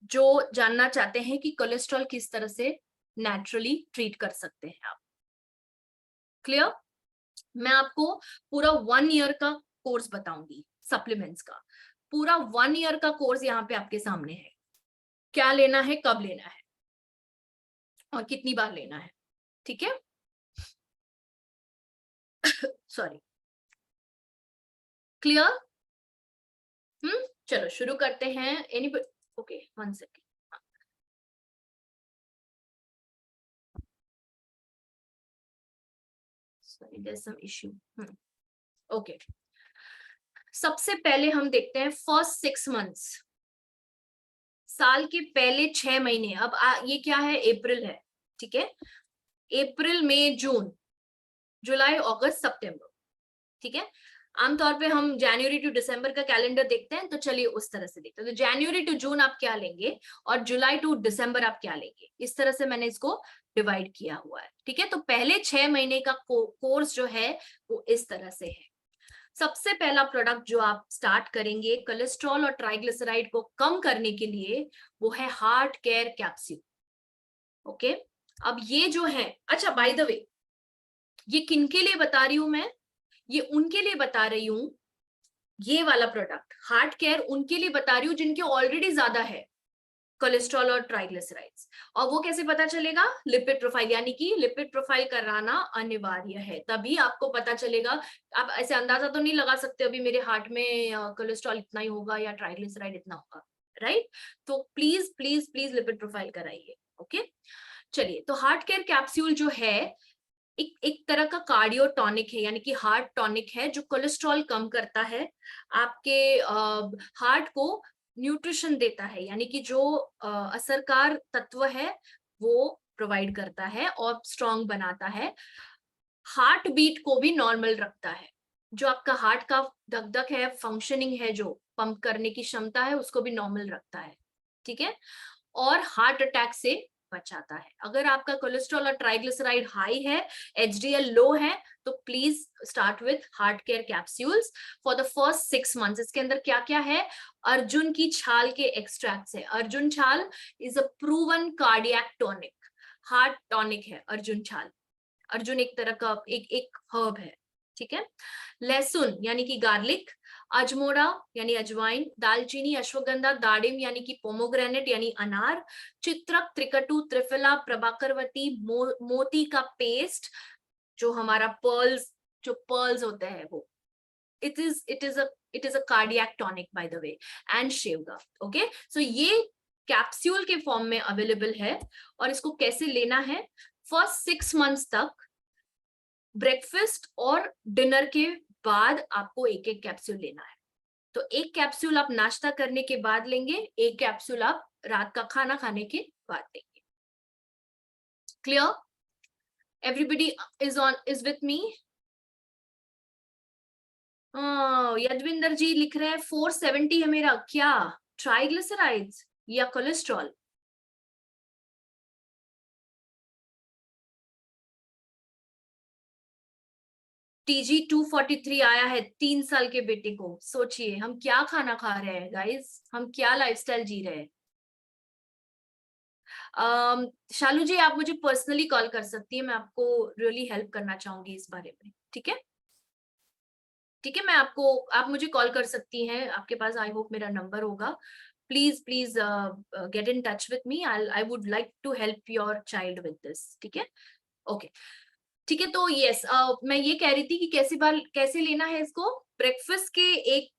जो जानना चाहते हैं कि कोलेस्ट्रॉल किस तरह से नेचुरली ट्रीट कर सकते हैं आप, क्लियर। मैं आपको पूरा 1 ईयर का कोर्स बताऊंगी सप्लीमेंट्स का, पूरा 1 ईयर का कोर्स यहाँ पे आपके सामने है, क्या लेना है, कब लेना है और कितनी बार लेना है, ठीक है। Sorry, clear. चलो शुरू करते हैं। Any okay, 1 second, sorry there is some issue. Okay, सबसे पहले हम देखते हैं फर्स्ट 6 मंथ्स, साल के पहले 6 महीने। अब ये क्या है, अप्रैल है, ठीक है, अप्रैल मई जून जुलाई अगस्त सितंबर, ठीक है। आमतौर पे हम जनवरी टू दिसंबर का कैलेंडर देखते हैं, तो चलिए उस तरह से देखते हैं। तो जनवरी टू जून आप क्या लेंगे और जुलाई टू दिसंबर आप क्या लेंगे, इस तरह से मैंने इसको डिवाइड किया हुआ है, ठीक है। तो पहले 6 महीने का कोर्स जो है वो इस तरह से है। सबसे पहला प्रोडक्ट जो आप स्टार्ट करेंगे कोलेस्ट्रॉल और ट्राइग्लिसराइड को कम करने के लिए, वो है हार्ट केयर कैप्सूल, ओके। अब ये जो है, अच्छा बाय द वे, ये किनके लिए बता रही हूं मैं, ये उनके लिए बता रही हूं, ये वाला प्रोडक्ट हार्ट केयर उनके लिए बता रही हूँ जिनके ऑलरेडी ज्यादा है कोलेस्ट्रॉल और ट्राइग्लिसराइड्स। और वो कैसे पता चलेगा, लिपिड प्रोफाइल, यानी कि लिपिड प्रोफाइल कराना अनिवार्य है, तभी आपको पता चलेगा। आप ऐसे अंदाजा तो नहीं लगा सकते अभी मेरे हार्ट में कोलेस्ट्रॉल इतना ही होगा या ट्राइग्लिसराइड इतना होगा, राइट। तो please please please lipid profile कराइए, ओके। चलिए, तो हार्ट केयर कैप्सूल जो है एक तरह का कार्डियो टॉनिक है, यानी कि हार्ट टॉनिक है, जो कोलेस्ट्रॉल कम करता है, आपके हार्ट को न्यूट्रिशन देता है, यानी कि जो असरकार तत्व है वो प्रोवाइड करता है और स्ट्रॉन्ग बनाता है, हार्ट बीट को भी नॉर्मल रखता है, जो आपका हार्ट का धक धक है, फंक्शनिंग है, जो पंप करने की क्षमता है, उसको भी नॉर्मल रखता है, ठीक है। और हार्ट अटैक से बचाता है। अगर आपका कोलेस्ट्रॉल और ट्राइग्लिसराइड हाई है, एचडीएल लो है, तो please start with heart care capsules for the first 6 months. इसके अंदर क्या क्या है, अर्जुन की छाल के एक्सट्रैक्ट्स है। अर्जुन छाल is a proven cardiac tonic, heart tonic है अर्जुन छाल। अर्जुन एक तरह का एक हर्ब है, ठीक है। लहसुन यानी कि गार्लिक, अजमोड़ा यानी अजवाइन, दालचीनी, अश्वगंधा, दाडिम यानी कि पोमोग्रेनेट यानी अनार, चित्रक, त्रिकटु, त्रिफला, प्रभाकरवती, मोती का पेस्ट, जो हमारा पर्ल्स, जो पर्ल्स होते हैं वो, it is a it is a cardiac tonic by the way, and शेवगा. ओके, सो ये कैप्सूल के फॉर्म में अवेलेबल है. और इसको कैसे लेना है, फर्स्ट 6 months तक ब्रेकफास्ट और डिनर के बाद आपको एक एक कैप्सूल लेना है. तो एक कैप्सूल आप नाश्ता करने के बाद लेंगे, एक कैप्सूल आप रात का खाना खाने के बाद लेंगे. Clear? Everybody is with me? Yadvinder ji लिख रहे हैं 470 है मेरा. क्या ट्राइग्लिसराइड्स या कोलेस्ट्रॉल? टीजी 243 आया है 3 साल के बेटे को. सोचिए हम क्या खाना खा रहे हैं गाइस, हम क्या लाइफस्टाइल जी रहे हैं. शालू जी आप मुझे पर्सनली कॉल कर सकती है, मैं आपको रियली हेल्प करना चाहूंगी इस बारे में. ठीक है, ठीक है, मैं आपको, आप मुझे कॉल कर सकती हैं, आपके पास आई होप मेरा नंबर होगा. Please please get in touch with me. I would like to help your child with this. ठीक है, ओके, ठीक है. तो यस, मैं ये कह रही थी कि कैसे लेना है इसको. ब्रेकफास्ट के एक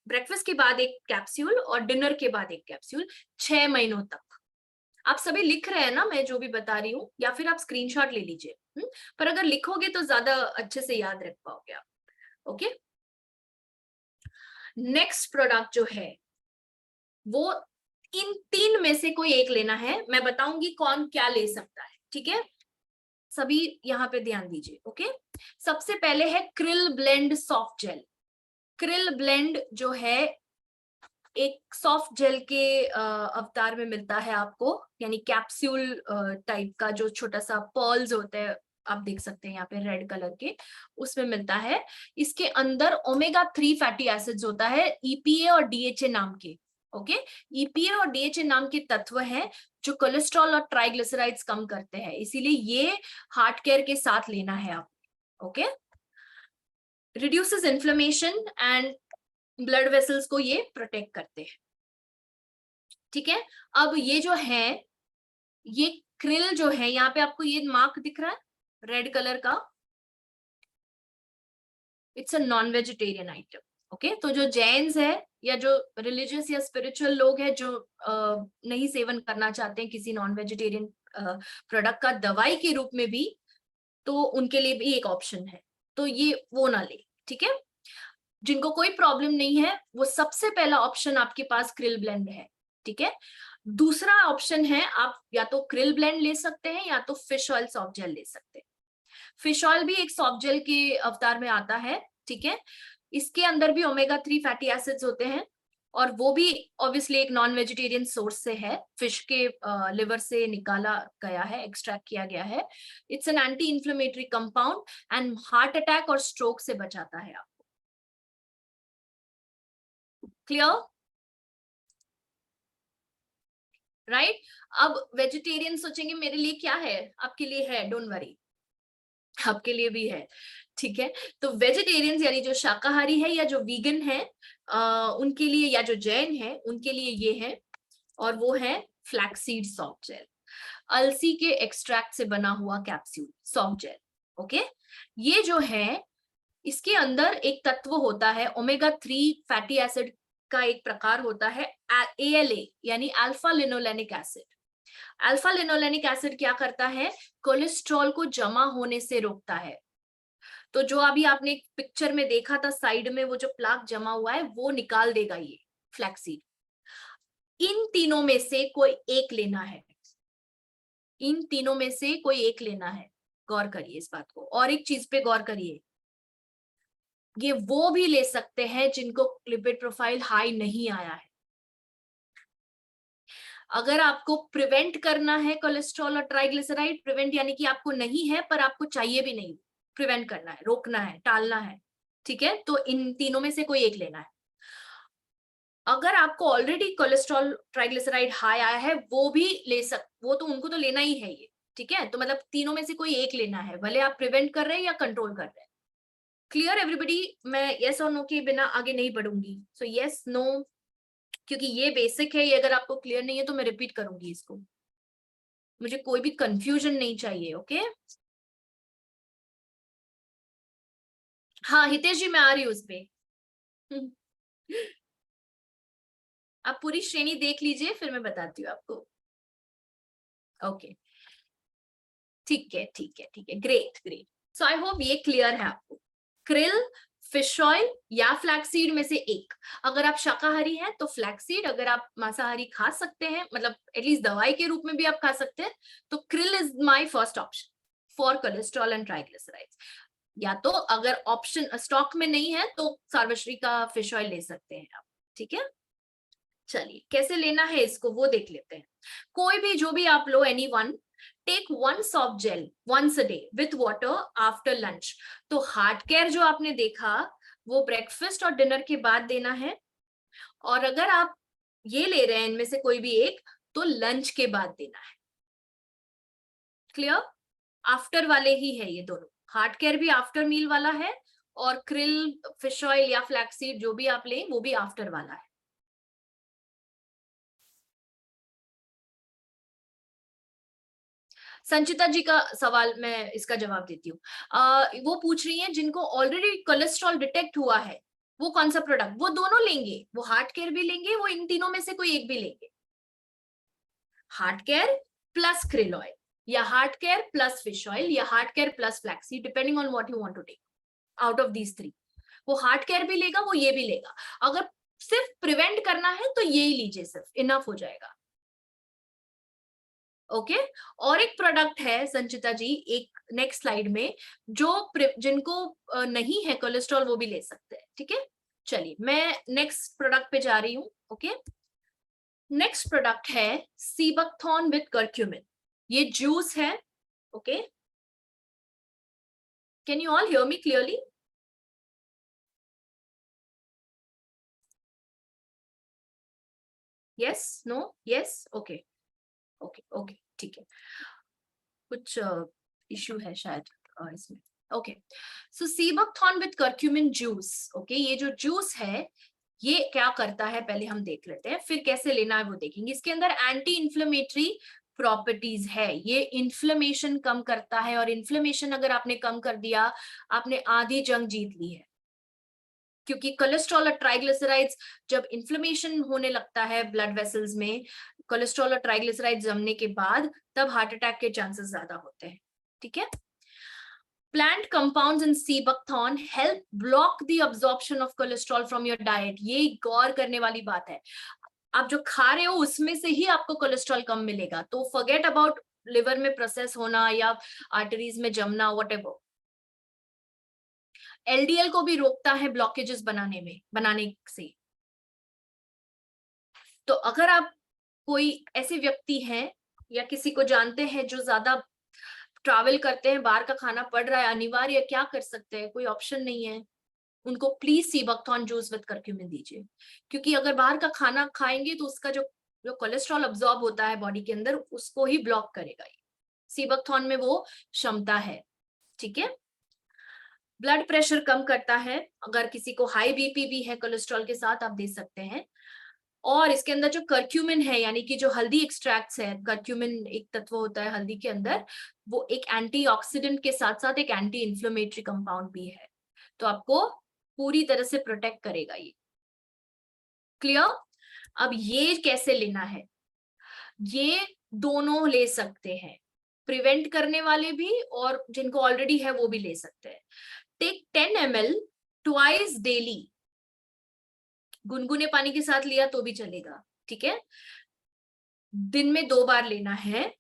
ब्रेकफास्ट के बाद एक कैप्सूल और डिनर के बाद एक कैप्सूल 6 महीनों तक. आप सभी लिख रहे हैं ना मैं जो भी बता रही हूँ, या फिर आप स्क्रीनशॉट ले लीजिए. पर अगर लिखोगे तो ज्यादा अच्छे से याद रख पाओगे आप. ओके, नेक्स्ट प्रोडक्ट जो है वो इन 3 में से कोई एक लेना है. मैं बताऊंगी कौन क्या ले सकता है. ठीक है, सभी यहाँ पे ध्यान दीजिए. ओके, सबसे पहले है krill blend soft gel. Krill blend जो है एक सॉफ्ट जेल के अवतार में मिलता है आपको, यानी कैप्सूल टाइप का, जो छोटा सा पर्ल्स होते हैं, आप देख सकते हैं यहाँ पे रेड कलर के, उसमें मिलता है. इसके अंदर ओमेगा 3 फैटी एसिड्स होता है, ईपीए और डीएचए नाम के. ओके, ईपीए और डीएचए नाम के तत्व हैं जो कोलेस्ट्रॉल और ट्राइग्लिसराइड्स कम करते हैं, इसीलिए ये हार्ट केयर के साथ लेना है आप. Okay, reduces inflammation and blood vessels को ये प्रोटेक्ट करते हैं. ठीक है, अब ये जो है, ये क्रिल जो है, यहाँ पे आपको ये मार्क दिख रहा है रेड कलर का, it's a non vegetarian item. Okay, तो जो जैन्स है या जो रिलीजियस या स्पिरिचुअल लोग हैं जो नहीं सेवन करना चाहते हैं किसी नॉन वेजिटेरियन प्रोडक्ट का दवाई के रूप में भी, तो उनके लिए भी एक ऑप्शन है. तो ये वो ना ले. ठीक है, जिनको कोई प्रॉब्लम नहीं है वो सबसे पहला ऑप्शन आपके पास क्रिल ब्लेंड है. ठीक है, दूसरा ऑप्शन है आप या तो क्रिल ब्लेंड ले सकते हैं या तो फिश ऑयल सॉफ्ट जेल ले सकते हैं. फिश ऑयल भी एक सॉफ्ट जेल के अवतार में आता है. ठीक है, इसके अंदर भी ओमेगा 3 फैटी एसिड्स होते हैं, और वो भी ऑब्वियसली एक नॉन वेजिटेरियन सोर्स से है, फिश के लिवर से निकाला गया है, एक्सट्रैक्ट किया गया है. It's an anti inflammatory compound and heart attack और स्ट्रोक से बचाता है आपको. क्लियर? राइट? अब वेजिटेरियन सोचेंगे मेरे लिए क्या है, आपके लिए है, डोंट वरी, आपके लिए भी है. ठीक है, तो वेजिटेरियंस यानी जो शाकाहारी है या जो वीगन है, उनके लिए, या जो जैन है उनके लिए ये है, और वो है फ्लैक्सीड सॉफ्ट जेल, अलसी के एक्सट्रैक्ट से बना हुआ कैप्सूल सॉफ्ट जेल. ओके, ये जो है इसके अंदर एक तत्व होता है ओमेगा 3 फैटी एसिड का एक प्रकार होता है ALA, यानी alpha linolenic acid. Alpha linolenic acid क्या करता है, कोलेस्ट्रॉल को जमा होने से रोकता है. तो जो अभी आपने एक पिक्चर में देखा था साइड में, वो जो प्लाक जमा हुआ है वो निकाल देगा ये फ्लैक्सीड. इन तीनों में से कोई एक लेना है, इन तीनों में से कोई एक लेना है. गौर करिए इस बात को, और एक चीज पे गौर करिए, ये वो भी ले सकते हैं जिनको लिपिड प्रोफाइल हाई नहीं आया है. अगर आपको प्रिवेंट करना है कोलेस्ट्रॉल और ट्राइग्लिसराइड, प्रिवेंट यानी कि आपको नहीं है पर आपको चाहिए भी नहीं, प्रिवेंट करना है, रोकना है, टालना है. ठीक है, तो इन तीनों में से कोई एक लेना है. अगर आपको ऑलरेडी कोलेस्ट्रॉल ट्राइग्लिसराइड हाई आया है, वो भी वो तो उनको तो लेना ही है ये. ठीक है, तो मतलब तीनों में से कोई एक लेना है, भले आप प्रिवेंट कर रहे हैं या कंट्रोल कर रहे हैं. Clear everybody? मैं यस और नो के बिना आगे नहीं बढ़ूंगी. सो यस नो, क्योंकि ये बेसिक है, ये अगर आपको क्लियर नहीं है तो मैं रिपीट करूंगी इसको, मुझे कोई भी कंफ्यूजन नहीं चाहिए. ओके, हाँ हितेश जी मैं आ रही हूँ उस पे. आप पूरी श्रेणी देख लीजिए, फिर मैं बताती हूँ आपको। ओके, ठीक है ठीक है ठीक है, great great. So I hope ये क्लियर है आपको। क्रिल, फिश ऑयल या फ्लैक्सीड में से एक। अगर आप शाकाहारी हैं तो फ्लैक्सीड, अगर आप मांसाहारी खा सकते हैं, मतलब एटलीस्ट दवाई के रूप में भी आप खा सकते हैं, तो krill is my first option for cholesterol and triglycerides. या तो अगर ऑप्शन स्टॉक में नहीं है तो सार्वश्री का फिश ऑयल ले सकते हैं आप। ठीक है, चलिए कैसे लेना है इसको वो देख लेते हैं। कोई भी जो भी आप लो, any one, take one soft gel once a day with water after lunch. तो हार्ट केयर जो आपने देखा वो ब्रेकफास्ट और डिनर के बाद देना है, और अगर आप ये ले रहे हैं इनमें से कोई भी एक, तो लंच के बाद देना है। क्लियर? आफ्टर वाले ही है ये दोनों। हार्ट केयर भी आफ्टर मील वाला है, और क्रिल, फिश ऑयल या फ्लैक्सीड जो भी आप लें वो भी आफ्टर वाला है। संचिता जी का सवाल मैं इसका जवाब देती हूँ। वो पूछ रही हैं जिनको ऑलरेडी कोलेस्ट्रॉल डिटेक्ट हुआ है, वो कौन सा प्रोडक्ट, वो दोनों लेंगे, वो हार्ट केयर भी लेंगे, वो इन तीनों में से कोई एक भी लेंगे। Heart care plus krill oil, या heart care plus fish oil, या heart care plus flaxseed, depending on what you want to take out of these three. वो हार्ट केयर भी लेगा, वो ये भी लेगा। अगर सिर्फ प्रिवेंट करना है तो ये ही लीजिए, सिर्फ इनफ हो जाएगा। ओके और एक प्रोडक्ट है संचिता जी, एक नेक्स्ट स्लाइड में, जो जिनको नहीं है कोलेस्ट्रॉल वो भी ले सकते हैं। ठीक है, चलिए मैं नेक्स्ट प्रोडक्ट पे जा रही हूँ। ओके, नेक्स्ट प्रोडक्ट है सीबकथॉर्न विद कर्क्यूमिन। ये जूस है। Okay, can you all hear me clearly? Yes, no, yes, okay okay okay, ठीक है, कुछ इश्यू है शायद इसमें। Okay, so seabuckthorn with curcumin juice. Okay, ये जो जूस है ये क्या करता है पहले हम देख लेते हैं, फिर कैसे लेना है वो देखेंगे। इसके अंदर एंटी इंफ्लेमेटरी प्रॉपर्टीज है, ये इन्फ्लेमेशन कम करता है, और इन्फ्लेमेशन अगर आपने कम कर दिया, आपने आधी जंग जीत ली है। क्योंकि कोलेस्ट्रॉल और ट्राइग्लिसराइड्स, जब इन्फ्लेमेशन होने लगता है ब्लड वेसल्स में, कोलेस्ट्रॉल और ट्राइग्लिसराइड्स जमने के बाद, तब हार्ट अटैक के चांसेस ज्यादा होते हैं। ठीक है, plant compounds in seabuckthorn help block the absorption of cholesterol from your diet। ये गौर करने वाली बात है, आप जो खा रहे हो उसमें से ही आपको कोलेस्ट्रॉल कम मिलेगा, तो फॉरगेट अबाउट लिवर में प्रोसेस होना या आर्टरीज में जमना, व्हाटएवर। एलडीएल को भी रोकता है ब्लॉकेजेस बनाने से। तो अगर आप कोई ऐसे व्यक्ति हैं या किसी को जानते हैं जो ज्यादा ट्रैवल करते हैं, बाहर का खाना पड़ रहा है अनिवार्य, क्या कर सकते हैं, कोई ऑप्शन नहीं है, उनको please seabuckthorn juice with curcumin दीजिए। क्योंकि अगर बाहर का खाना खाएंगे तो उसका जो जो कोलेस्ट्रॉल अब्सॉर्ब होता है बॉडी के अंदर, उसको ही ब्लॉक करेगा ये। सीबकथॉर्न में वो क्षमता है। ठीक है, ब्लड प्रेशर कम करता है, अगर किसी को हाई बीपी भी है कोलेस्ट्रॉल के साथ, आप दे सकते हैं। और इसके अंदर जो कर्क्यूमिन है, यानी कि जो हल्दी एक्सट्रैक्ट्स है, कर्क्यूमिन एक तत्व होता है हल्दी के अंदर, वो एक एंटीऑक्सीडेंट के साथ साथ एक एंटी इंफ्लेमेटरी कंपाउंड भी है, तो आपको पूरी तरह से प्रोटेक्ट करेगा ये। क्लियर? अब ये कैसे लेना है, ये दोनों ले सकते हैं, प्रिवेंट करने वाले भी और जिनको ऑलरेडी है वो भी ले सकते हैं। टेक 10 ml ट्वाइस डेली, गुनगुने पानी के साथ लिया तो भी चलेगा। ठीक है, दिन में 2 बार लेना है,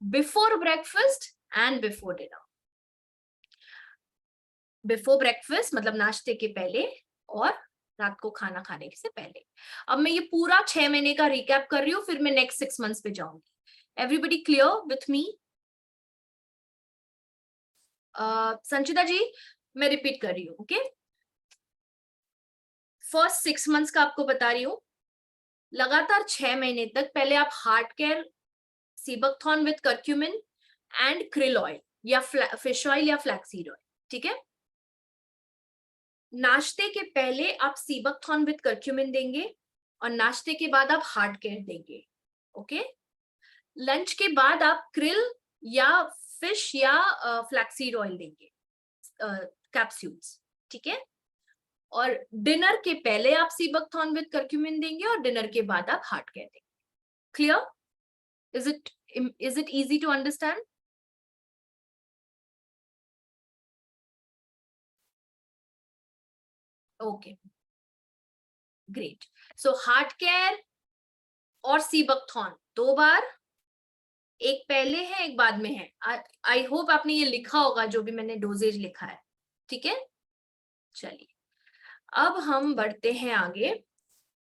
before breakfast and before dinner. Before breakfast मतलब नाश्ते के पहले, और रात को खाना खाने से पहले। अब मैं ये पूरा 6 महीने का रिकैप कर रही हूँ, फिर मैं नेक्स्ट 6 मंथ्स पे जाऊंगी। Everybody clear with me? Sanchita ji मैं रिपीट कर रही हूँ। ओके, फर्स्ट 6 मंथ्स का आपको बता रही हूँ, लगातार 6 महीने तक पहले आप heart care, seabuckthorn with curcumin and krill oil या फिश ऑयल या फ्लैक्सीड ऑयल। ठीक है, नाश्ते के पहले आप सीबकथॉर्न विद कर्क्यूमिन देंगे, और नाश्ते के बाद आप हार्ट केयर देंगे। ओके, लंच के बाद आप क्रिल या फिश या फ्लैक्सीड ऑयल देंगे, कैप्सूल्स। ठीक है, और डिनर के पहले आप सीबकथॉर्न विद करक्यूमिन देंगे और डिनर के बाद आप हार्ट केयर देंगे। Clear? Is it easy to understand? Okay, great. So heart care और सीबकथॉर्न 2 बार, एक पहले है एक बाद में है। आई होप आपने ये लिखा होगा जो भी मैंने डोजेज लिखा है, ठीक है? चलिए अब हम बढ़ते हैं आगे।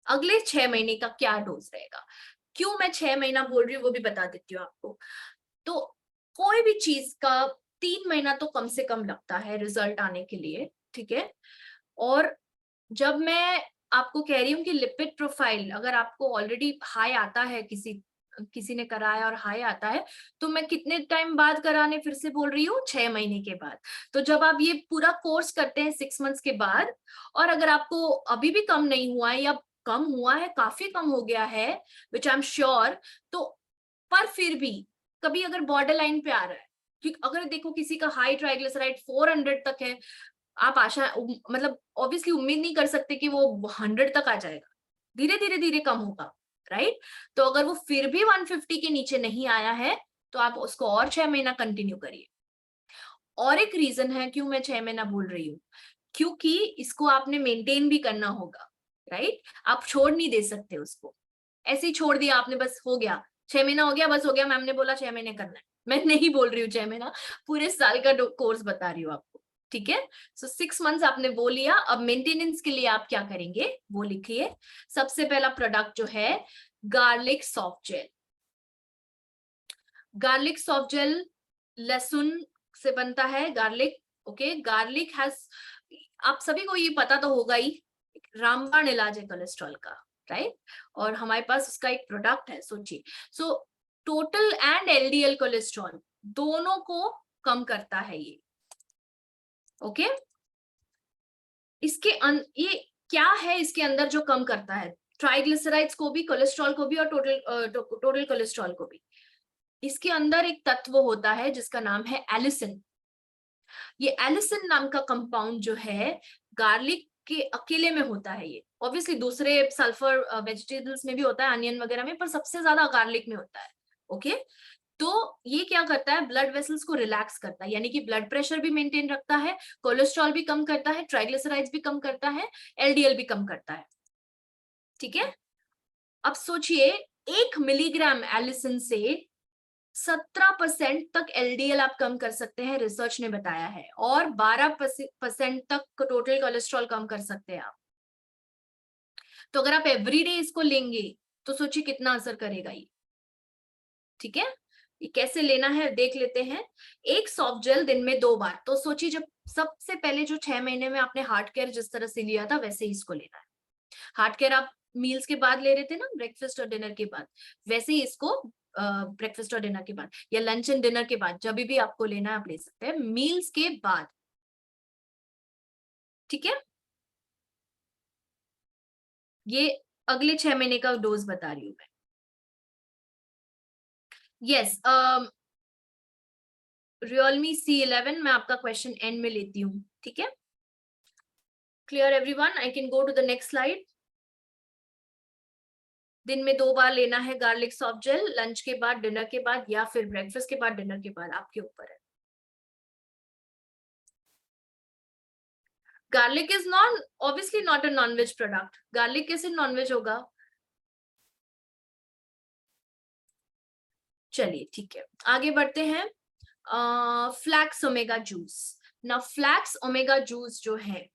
अगले 6 महीने का क्या डोज रहेगा? क्यों मैं 6 महीना बोल रही हूँ वो भी बता देती हूँ आपको। तो कोई भी चीज का 3 महीना तो कम से कम लगता है रिजल्ट आने के लिए, ठीक है? और जब मैं आपको कह रही हूँ कि लिपिड प्रोफाइल अगर आपको ऑलरेडी हाई आता है, किसी ने कराया और हाई आता है, तो मैं कितने टाइम बाद कराने फिर से बोल रही हूँ? 6 महीने के बाद। तो जब आप ये पूरा कोर्स करते हैं 6 मंथ्स के बाद, और अगर आपको अभी भी कम नहीं हुआ है या कम हुआ है, काफी कम हो गया है, विच आई एम श्योर, तो पर फिर भी कभी अगर बॉर्डर लाइन पे आ रहा है, क्योंकि अगर देखो किसी का हाई ट्राइग्लिसराइड 400 तक है, आप आशा मतलब ऑब्वियसली उम्मीद नहीं कर सकते कि वो 100 तक आ जाएगा, धीरे धीरे धीरे कम होगा, राइट? तो अगर वो फिर भी 150 के नीचे नहीं आया है तो आप उसको और 6 महीना कंटिन्यू करिए। और एक रीजन है क्यों मैं 6 महीना बोल रही हूँ, क्योंकि इसको आपने मेंटेन भी करना होगा, राइट? आप छोड़ नहीं दे सकते उसको, ऐसे ही छोड़ दिया आपने, बस हो गया 6 महीना हो गया, बस हो गया, मैम ने बोला 6 महीने करना है। मैं नहीं बोल रही हूँ 6 महीना, पूरे साल का कोर्स बता रही हूँ आपको, ठीक है? सो 6 मंथ्स आपने वो लिया। अब मेंटेनेंस के लिए आप क्या करेंगे वो लिखिए। सबसे पहला प्रोडक्ट जो है garlic soft gel. Garlic soft gel लहसुन से बनता है, गार्लिक, ओके? गार्लिक हैज, आप सभी को ये पता तो होगा ही, रामबाण इलाज है कोलेस्ट्रॉल का, राइट? और हमारे पास उसका एक प्रोडक्ट है, सोचिए। So total and LDL cholesterol दोनों को कम करता है ये, ओके? ये क्या है इसके अंदर जो कम करता है? ट्राइग्लिसराइड्स को भी, कोलेस्ट्रॉल को भी और टोटल कोलेस्ट्रॉल को भी। इसके अंदर एक तत्व होता है जिसका नाम है एलिसिन। ये एलिसिन नाम का कंपाउंड जो है गार्लिक के अकेले में होता है। ये ऑब्वियसली दूसरे सल्फर वेजिटेबल्स में भी होता है, अनियन वगैरह में, पर सबसे ज्यादा गार्लिक में होता है, ओके? तो ये क्या करता है? ब्लड वेसल्स को रिलैक्स करता है, यानी कि ब्लड प्रेशर भी मेंटेन रखता है, कोलेस्ट्रॉल भी कम करता है, ट्राइग्लिसराइड्स भी कम करता है, एलडीएल भी कम करता है, ठीक है? अब सोचिए 1 मिलीग्राम एलिसिन से 17% तक एलडीएल आप कम कर सकते हैं, रिसर्च ने बताया है, और 12% तक टोटल कोलेस्ट्रॉल कम कर सकते हैं आप। तो अगर आप एवरीडे इसको लेंगे तो सोचिए कितना असर करेगा ये, ठीक है? ये कैसे लेना है देख लेते हैं। एक सॉफ्ट जेल दिन में 2 बार। तो सोचिए जब सबसे पहले जो 6 महीने में आपने हार्ट केयर जिस तरह से लिया था वैसे ही इसको लेना है। हार्ट केयर आप मील्स के बाद ले रहे थे ना, ब्रेकफास्ट और डिनर के बाद, वैसे ही इसको ब्रेकफास्ट और डिनर के बाद या लंच एंड डिनर के बाद, जब भी आपको लेना है आप ले सकते हैं, मील्स के बाद, ठीक है? ये अगले 6 महीने का डोज बता रही हूं मैं। यस, रियलमी C11 मैं आपका क्वेश्चन एंड में लेती हूँ, ठीक है? Clear everyone? I can go to the next slide. दिन में 2 बार लेना है गार्लिक सॉफ्ट जेल, लंच के बाद, डिनर के बाद, या फिर ब्रेकफास्ट के बाद, डिनर के बाद, आपके ऊपर है। Garlic is non obviously not a nonveg product. Garlic कैसे नॉनवेज होगा? चलिए ठीक है, आगे बढ़ते हैं। Flax omega juice. ना फ्लैक्स ओमेगा जूस जो है,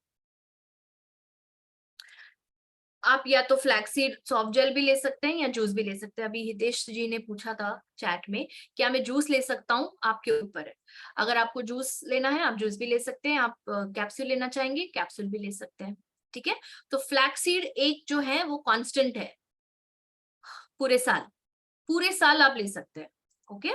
आप या तो फ्लैक्सीड सॉफ्ट जेल भी ले सकते हैं या जूस भी ले सकते हैं। अभी हितेश जी ने पूछा था चैट में क्या मैं जूस ले सकता हूँ, आपके ऊपर है। अगर आपको जूस लेना है आप जूस भी ले सकते हैं, आप कैप्सूल लेना चाहेंगे कैप्सूल भी ले सकते हैं, ठीक है? तो फ्लैक्सीड एक जो है वो कांस्टेंट है, पूरे साल आप ले सकते हैं, ओके?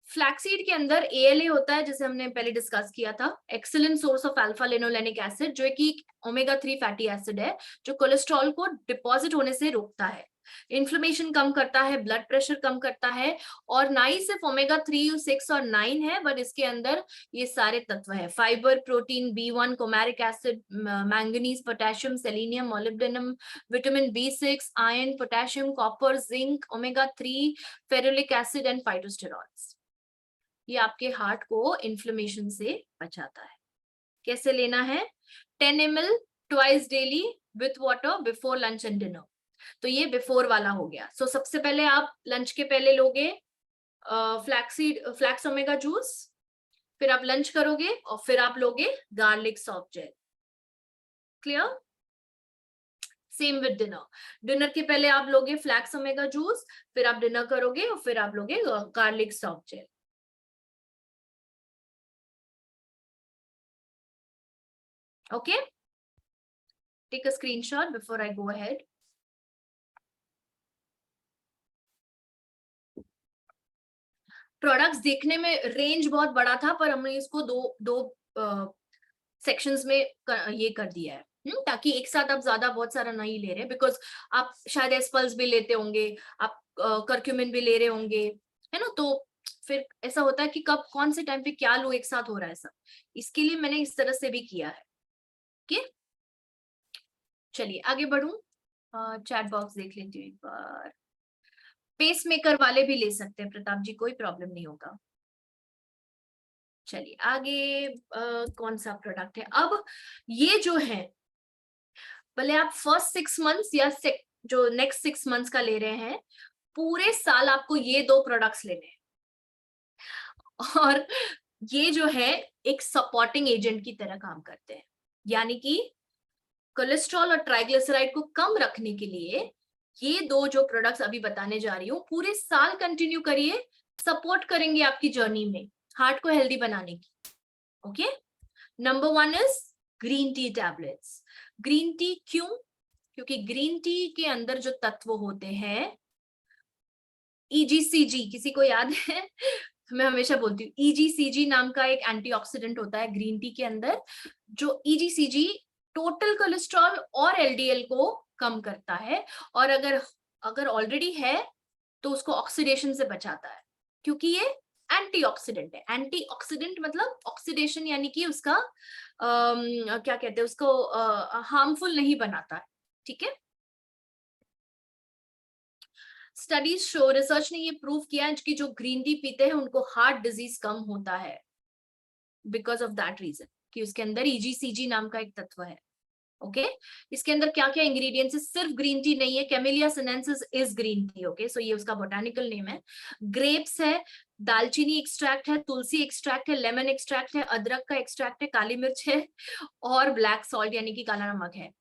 फ्लैक्सीड के अंदर ALA होता है, जिसे हमने पहले डिस्कस किया था, excellent source of alpha linolenic acid, जो कि ओमेगा 3 फैटी एसिड है, जो कोलेस्ट्रॉल को डिपॉजिट होने से रोकता है। इन्फ्लेमेशन कम करता है, ब्लड प्रेशर कम करता है, और ना ही सिर्फ ओमेगा 3, 6 और 9 है, बट इसके अंदर ये सारे तत्व है, fibre, protein, B1, coumaric acid, manganese, potassium, selenium, molybdenum, vitamin B6, iron, potassium, copper, zinc, omega 3, ferulic acid and phytosterols. ये आपके हार्ट को इन्फ्लेमेशन से बचाता है। कैसे लेना है? 10 ml twice daily with water before lunch and dinner. तो ये बिफोर वाला हो गया। सो सबसे पहले आप लंच के पहले लोगे फ्लैक्स ओमेगा जूस, फिर आप लंच करोगे और फिर आप लोगे garlic soft gel. Clear? Same with dinner. Dinner के पहले आप लोगे फ्लैक्स ओमेगा जूस, फिर आप डिनर करोगे और फिर आप लोगे garlic soft gel. Okay, take a screenshot before I go ahead. Products देखने में रेंज बहुत बड़ा था, पर हमने इसको दो सेक्शंस में ये कर दिया है, ताकि एक साथ आप ज्यादा बहुत सारा नहीं ले रहे, बिकॉज आप शायद एस्पल्स भी लेते होंगे, आप करक्यूमिन भी ले रहे होंगे, है ना, तो फिर ऐसा होता है कि कब कौन से टाइम पे क्या लो एक साथ हो रहा है सब, इसके लिए मैंने इस तरह से भी किया है। ओके, चलिए आगे बढ़ूं। चैट बॉक्स देख लेती हूँ एक बार। पेस मेकर वाले भी ले सकते हैं प्रताप जी, कोई प्रॉब्लम नहीं होगा। चलिए आगे कौन सा प्रोडक्ट है अब? ये जो है, भले आप फर्स्ट 6 मंथ्स या जो नेक्स्ट 6 मंथ्स का ले रहे हैं, पूरे साल आपको ये 2 प्रोडक्ट्स लेने हैं। और ये जो है एक सपोर्टिंग एजेंट की तरह काम करते हैं, यानी कि कोलेस्ट्रॉल और ट्राइग्लिसराइड को कम रखने के लिए ये 2 जो प्रोडक्ट्स अभी बताने जा रही हूँ पूरे साल कंटिन्यू करिए, सपोर्ट करेंगे आपकी जर्नी में हार्ट को हेल्दी बनाने की। Okay, number 1 is green T tablets. Green tea क्यों? क्योंकि ग्रीन टी के अंदर जो तत्व होते हैं, EGCG, किसी को याद है? मैं हमेशा बोलती हूँ EGCG नाम का एक एंटीऑक्सीडेंट होता है ग्रीन टी के अंदर, जो EGCG टोटल कोलेस्ट्रॉल और LDL को कम करता है, और अगर ऑलरेडी है तो उसको ऑक्सीडेशन से बचाता है, क्योंकि ये एंटीऑक्सीडेंट है। एंटीऑक्सीडेंट मतलब ऑक्सीडेशन, यानी कि उसका क्या कहते हैं उसको, हार्मफुल नहीं बनाता है। ठीक है, स्टडीज शो, रिसर्च ने ये प्रूव किया है कि जो ग्रीन टी पीते हैं उनको हार्ट डिजीज कम होता है, बिकॉज ऑफ दैट रीजन कि उसके अंदर EGCG नाम का एक तत्व है। ओके, इसके अंदर क्या क्या इंग्रेडिएंट्स है? सिर्फ ग्रीन टी नहीं है, camellia sinensis is green tea. Okay, so ये उसका बोटानिकल नेम है। ग्रेप्स है, दालचीनी एक्सट्रैक्ट है, तुलसी एक्सट्रैक्ट है, लेमन एक्सट्रैक्ट है, अदरक का एक्सट्रैक्ट है, काली मिर्च है, और ब्लैक सॉल्ट यानी कि काला नमक है।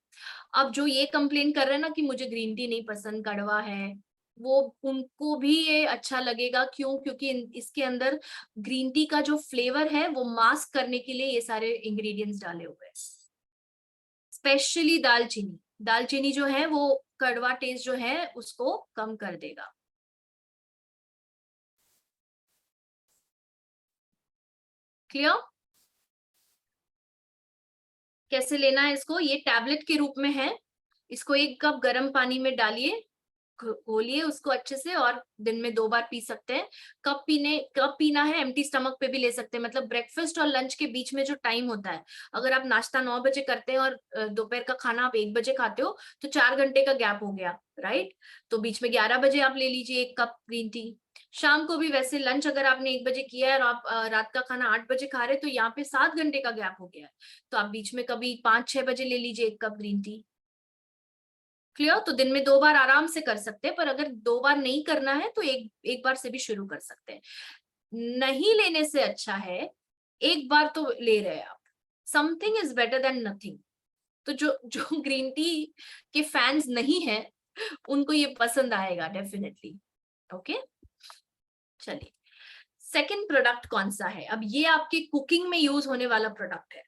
अब जो ये कंप्लेन कर रहे हैं ना कि मुझे ग्रीन टी नहीं पसंद, कड़वा है, वो उनको भी ये अच्छा लगेगा। क्यों? क्योंकि इसके अंदर ग्रीन टी का जो फ्लेवर है वो मास्क करने के लिए ये सारे इंग्रेडिएंट्स डाले हुए हैं। स्पेशली दालचीनी, दालचीनी जो है वो कड़वा टेस्ट जो है उसको कम कर देगा। क्लियर? कैसे लेना है इसको? ये टैबलेट के रूप में है, इसको 1 कप गर्म पानी में डालिए, घोलिए उसको अच्छे से, और दिन में 2 बार पी सकते हैं। कब पीना है? एम्प्टी स्टमक पे भी ले सकते हैं, मतलब ब्रेकफास्ट और लंच के बीच में जो टाइम होता है, अगर आप नाश्ता 9 बजे करते हैं और दोपहर का खाना आप 1 बजे खाते हो, तो 4 घंटे का गैप हो गया, राइट? तो बीच में 11 बजे आप ले लीजिए 1 कप ग्रीन टी। शाम को भी वैसे, लंच अगर आपने 1 बजे किया है और आप रात का खाना 8 बजे खा रहे हैं, तो यहाँ पे 7 घंटे का गैप हो गया है, तो आप बीच में कभी 5-6 बजे ले लीजिए 1 कप ग्रीन टी। क्लियर? तो दिन में 2 बार आराम से कर सकते हैं, पर अगर 2 बार नहीं करना है तो एक बार से भी शुरू कर सकते हैं। नहीं लेने से अच्छा है 1 बार तो ले रहे हैं आप, something is better than nothing. तो जो जो ग्रीन टी के फैंस नहीं है उनको ये पसंद आएगा डेफिनेटली। ओके, चलिए सेकंड प्रोडक्ट कौन सा है? अब ये आपके कुकिंग में यूज होने वाला प्रोडक्ट है,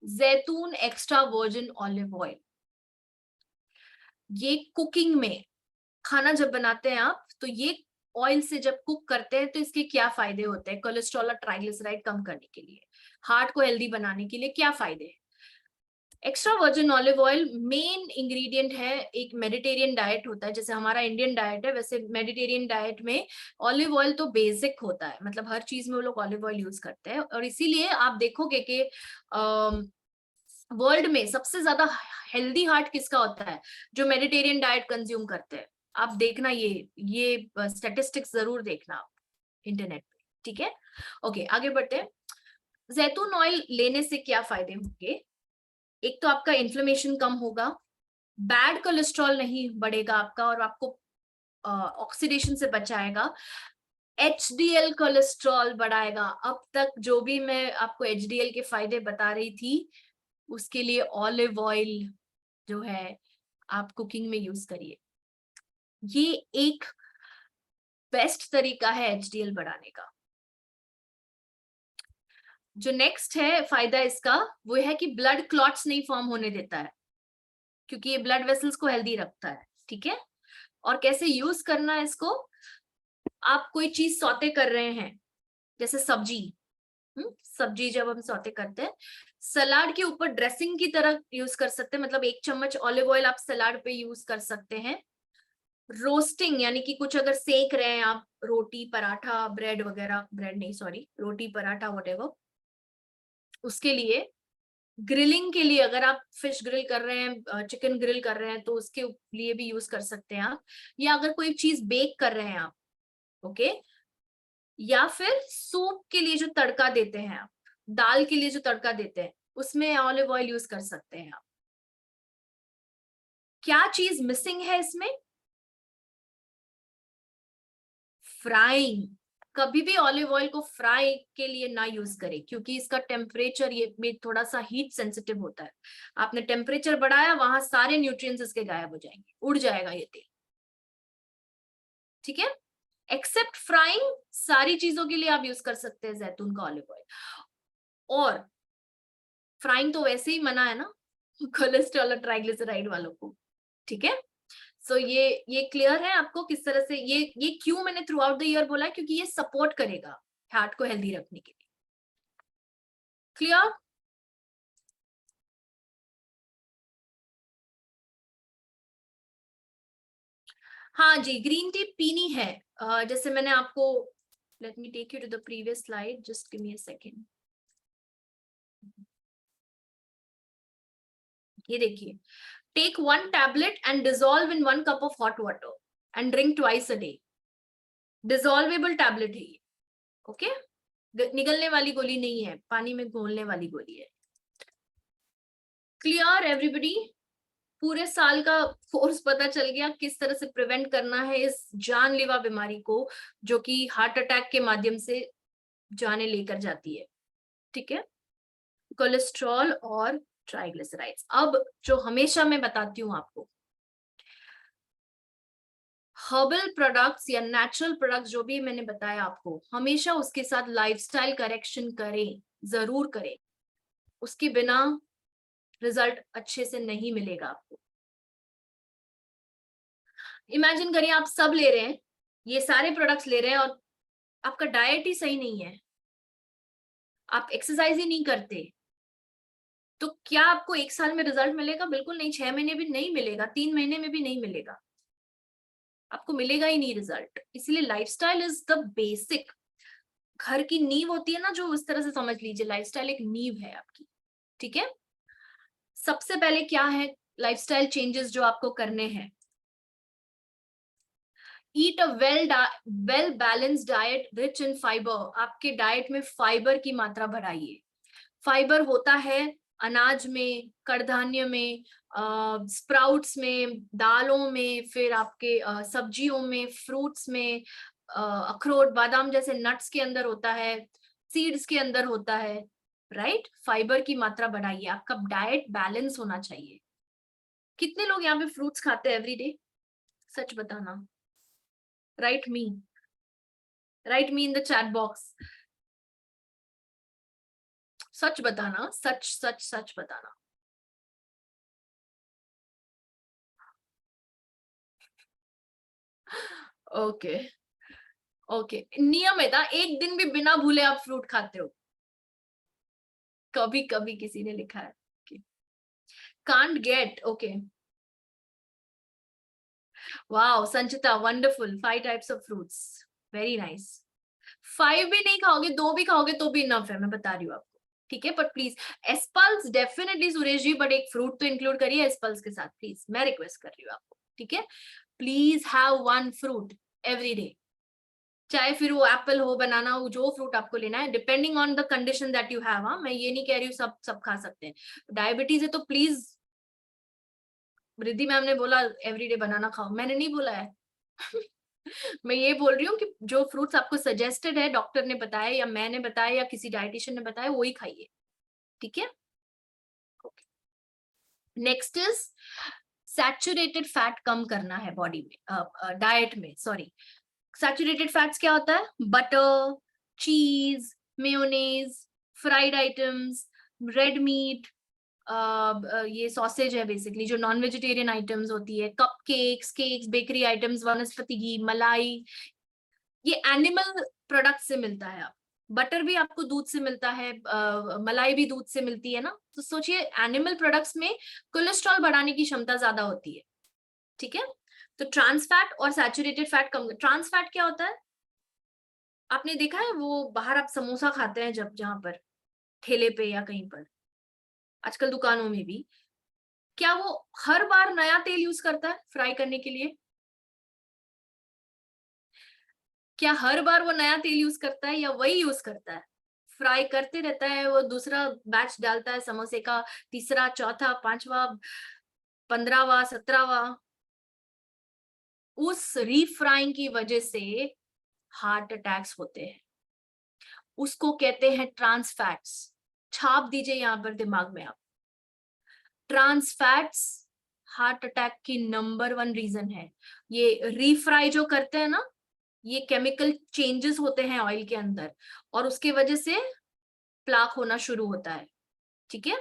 जैतून एक्स्ट्रा वर्जिन ऑलिव ऑयल। ये कुकिंग में, खाना जब बनाते हैं आप, तो ये ऑयल से जब कुक करते हैं तो इसके क्या फायदे होते हैं? कोलेस्ट्रॉल और ट्राइग्लिसराइड कम करने के लिए, हार्ट को हेल्दी बनाने के लिए क्या फायदे हैं? Extra virgin olive oil main ingredient है। एक मेडिटेरियन डाइट होता है, जैसे हमारा इंडियन डाइट है वैसे मेडिटेरियन डाइट में ऑलिव ऑयल तो बेसिक होता है, मतलब हर चीज में वो लोग ऑलिव ऑयल यूज करते हैं। और इसीलिए आप देखोगे कि वर्ल्ड में सबसे ज्यादा हेल्दी हार्ट किसका होता है? जो मेडिटेरियन डाइट कंज्यूम करते हैं। आप देखना, ये स्टेटिस्टिक्स जरूर देखना आप इंटरनेट पे, ठीक है? ओके, आगे बढ़ते हैं। जैतून ऑयल लेने से क्या फायदे होंगे? एक तो आपका इन्फ्लेमेशन कम होगा, बैड कोलेस्ट्रॉल नहीं बढ़ेगा आपका, और आपको ऑक्सीडेशन से बचाएगा। एचडीएल कोलेस्ट्रॉल बढ़ाएगा। अब तक जो भी मैं आपको एचडीएल के फायदे बता रही थी, उसके लिए ऑलिव ऑयल जो है आप कुकिंग में यूज करिए। ये एक बेस्ट तरीका है एचडीएल बढ़ाने का। जो नेक्स्ट है फायदा इसका, वो है कि ब्लड क्लॉट्स नहीं फॉर्म होने देता है, क्योंकि ये ब्लड वेसल्स को हेल्दी रखता है, ठीक है? और कैसे यूज करना है इसको? आप कोई चीज सौते कर रहे हैं, जैसे सब्जी, सब्जी जब हम सौते करते हैं, सलाद के ऊपर ड्रेसिंग की तरह यूज कर सकते हैं, मतलब 1 चम्मच ऑलिव ऑयल आप सलाद पे यूज कर सकते हैं। रोस्टिंग यानी कि कुछ अगर सेक रहे हैं आप, रोटी पराठा ब्रेड वगैरह, ब्रेड नहीं सॉरी, रोटी पराठा वटेवर, उसके लिए, ग्रिलिंग के लिए अगर आप फिश ग्रिल कर रहे हैं, चिकन ग्रिल कर रहे हैं, तो उसके लिए भी यूज कर सकते हैं आप। या अगर कोई चीज बेक कर रहे हैं आप, ओके, या फिर सूप के लिए जो तड़का देते हैं आप, दाल के लिए जो तड़का देते हैं, उसमें ऑलिव ऑयल यूज कर सकते हैं आप। क्या चीज मिसिंग है इसमें? फ्राइंग। कभी भी ऑलिव ऑयल को फ्राई के लिए ना यूज करें, क्योंकि इसका टेम्परेचर ये में थोड़ा सा हीट सेंसिटिव होता है। आपने टेम्परेचर बढ़ाया, वहां सारे न्यूट्रिएंट्स इसके गायब हो जाएंगे, उड़ जाएगा ये तेल, ठीक है? एक्सेप्ट फ्राइंग, सारी चीजों के लिए आप यूज कर सकते हैं जैतून का ऑलिव ऑयल। और फ्राइंग तो वैसे ही मना है ना कोलेस्ट्रॉल और ट्राइग्लिसराइड वालों को, ठीक है? सो ये क्लियर है आपको किस तरह से ये क्यों मैंने थ्रू आउट द ईयर बोला है? क्योंकि ये सपोर्ट करेगा हार्ट को हेल्दी रखने के लिए। क्लियर? हाँ जी, ग्रीन टी पीनी है। जैसे मैंने आपको, let me take you to the previous slide, just give me a second. ये देखिए, take 1 tablet and dissolve in 1 cup of hot water and drink twice a day. Dissolvable tablet है ये, okay? निगलने वाली गोली नहीं है, पानी में घोलने वाली गोली है। Clear everybody? पूरे साल का कोर्स पता चल गया किस तरह से प्रिवेंट करना है इस जानलेवा बीमारी को, जो कि हार्ट अटैक के माध्यम से जाने लेकर जाती है, ठीक है? कोलेस्ट्रॉल और ट्राइग्लिसराइड्स। अब जो हमेशा मैं बताती हूँ आपको, हर्बल प्रोडक्ट्स या नेचुरल प्रोडक्ट्स जो भी मैंने बताया आपको, हमेशा उसके साथ लाइफस्टाइल करेक्शन करें, जरूर करें। उसके बिना रिजल्ट अच्छे से नहीं मिलेगा आपको। इमेजिन करिए आप सब ले रहे हैं, ये सारे प्रोडक्ट्स ले रहे हैं, और आपका डाइट ही सही नहीं है, आप एक्सरसाइज ही नहीं करते, तो क्या आपको 1 साल में रिजल्ट मिलेगा? बिल्कुल नहीं। 6 महीने भी नहीं मिलेगा, 3 महीने में भी नहीं मिलेगा, आपको मिलेगा ही नहीं रिजल्ट। इसलिए लाइफस्टाइल इज द बेसिक, घर की नींव होती है ना, जो उस तरह से समझ लीजिए, लाइफस्टाइल एक नींव है आपकी, ठीक है? सबसे पहले क्या है लाइफस्टाइल चेंजेस जो आपको करने हैं? Eat a well balanced diet rich in fibre. आपके डाइट में फाइबर की मात्रा बढ़ाइए। फाइबर होता है अनाज में, कड़धान्य में, स्प्राउट्स में, दालों में, फिर आपके सब्जियों में, फ्रूट्स में, अखरोट बादाम जैसे नट्स के अंदर होता है, सीड्स के अंदर होता है, राइट? फाइबर की मात्रा बढ़ाइए, आपका डाइट बैलेंस होना चाहिए। कितने लोग यहाँ पे फ्रूट्स खाते हैं एवरीडे? सच बताना। Write me, write me in the chat box. सच बताना, सच सच सच बताना। ओके, ओके, नियम है था, एक दिन भी बिना भूले आप फ्रूट खाते हो? कभी कभी किसी ने लिखा है। Can't get. Okay. Wow, Sanchita, wonderful. 5 types of fruits. Very nice. 5 भी नहीं खाओगे, 2 भी खाओगे तो भी इनफ है, मैं बता रही हूँ आपको, ठीक है? But please apples definitely Suresh ji, but एक फ्रूट तो इंक्लूड करिए एस्पल्स के साथ, प्लीज, मैं रिक्वेस्ट कर रही हूँ आपको, ठीक है? Please have 1 fruit every day, चाहे फिर वो एप्पल हो, बनाना हो, जो फ्रूट आपको लेना है, depending on the condition that you have. हाँ, मैं ये नहीं कह रही हूँ सब सब खा सकते हैं, डायबिटीज है तो प्लीज, रिद्धि मैम ने बोला एवरीडे बनाना खाओ, मैंने नहीं बोला है। मैं ये बोल रही हूँ कि जो फ्रूट्स आपको सजेस्टेड है, डॉक्टर ने बताया या मैंने बताया या किसी डाइटिशियन ने बताया, वही खाइए, ठीक है? नेक्स्ट इज सैचुरेटेड फैट कम करना है बॉडी में, डाइट में, सॉरी। सैचुरेटेड फैट्स क्या होता है? बटर, चीज, mayonnaise, fried items, red meat, ये सॉसेज है बेसिकली, जो नॉन वेजिटेरियन आइटम्स होती है, कप केक्स, बेकरी आइटम्स, वनस्पति घी, मलाई, ये एनिमल प्रोडक्ट से मिलता है। आप बटर भी आपको दूध से मिलता है, मलाई भी दूध से मिलती है ना, तो सोचिए एनिमल प्रोडक्ट्स में कोलेस्ट्रॉल बढ़ाने की क्षमता ज्यादा होती है, ठीक है? तो ट्रांस फैट और सैचुरेटेड फैट कम। ट्रांस फैट क्या होता है? आपने देखा है वो बाहर आप समोसा खाते हैं जब, जहां पर ठेले पे या कहीं पर, आजकल दुकानों में भी, क्या वो हर बार नया तेल यूज करता है फ्राई करने के लिए? क्या हर बार वो नया तेल यूज करता है या वही यूज करता है? फ्राई करते रहता है, वो दूसरा बैच डालता है समोसे का, तीसरा, चौथा, पांचवा, 15वां, 17वां। उस रीफ्राइंग की वजह से हार्ट अटैक्स होते हैं, उसको कहते हैं ट्रांस फैट्स। छाप दीजिए यहां पर दिमाग में आप, ट्रांस फैट्स हार्ट अटैक की नंबर 1 रीजन है। ये रीफ्राई जो करते हैं ना, ये केमिकल चेंजेस होते हैं ऑयल के अंदर, और उसके वजह से प्लाक होना शुरू होता है, ठीक है?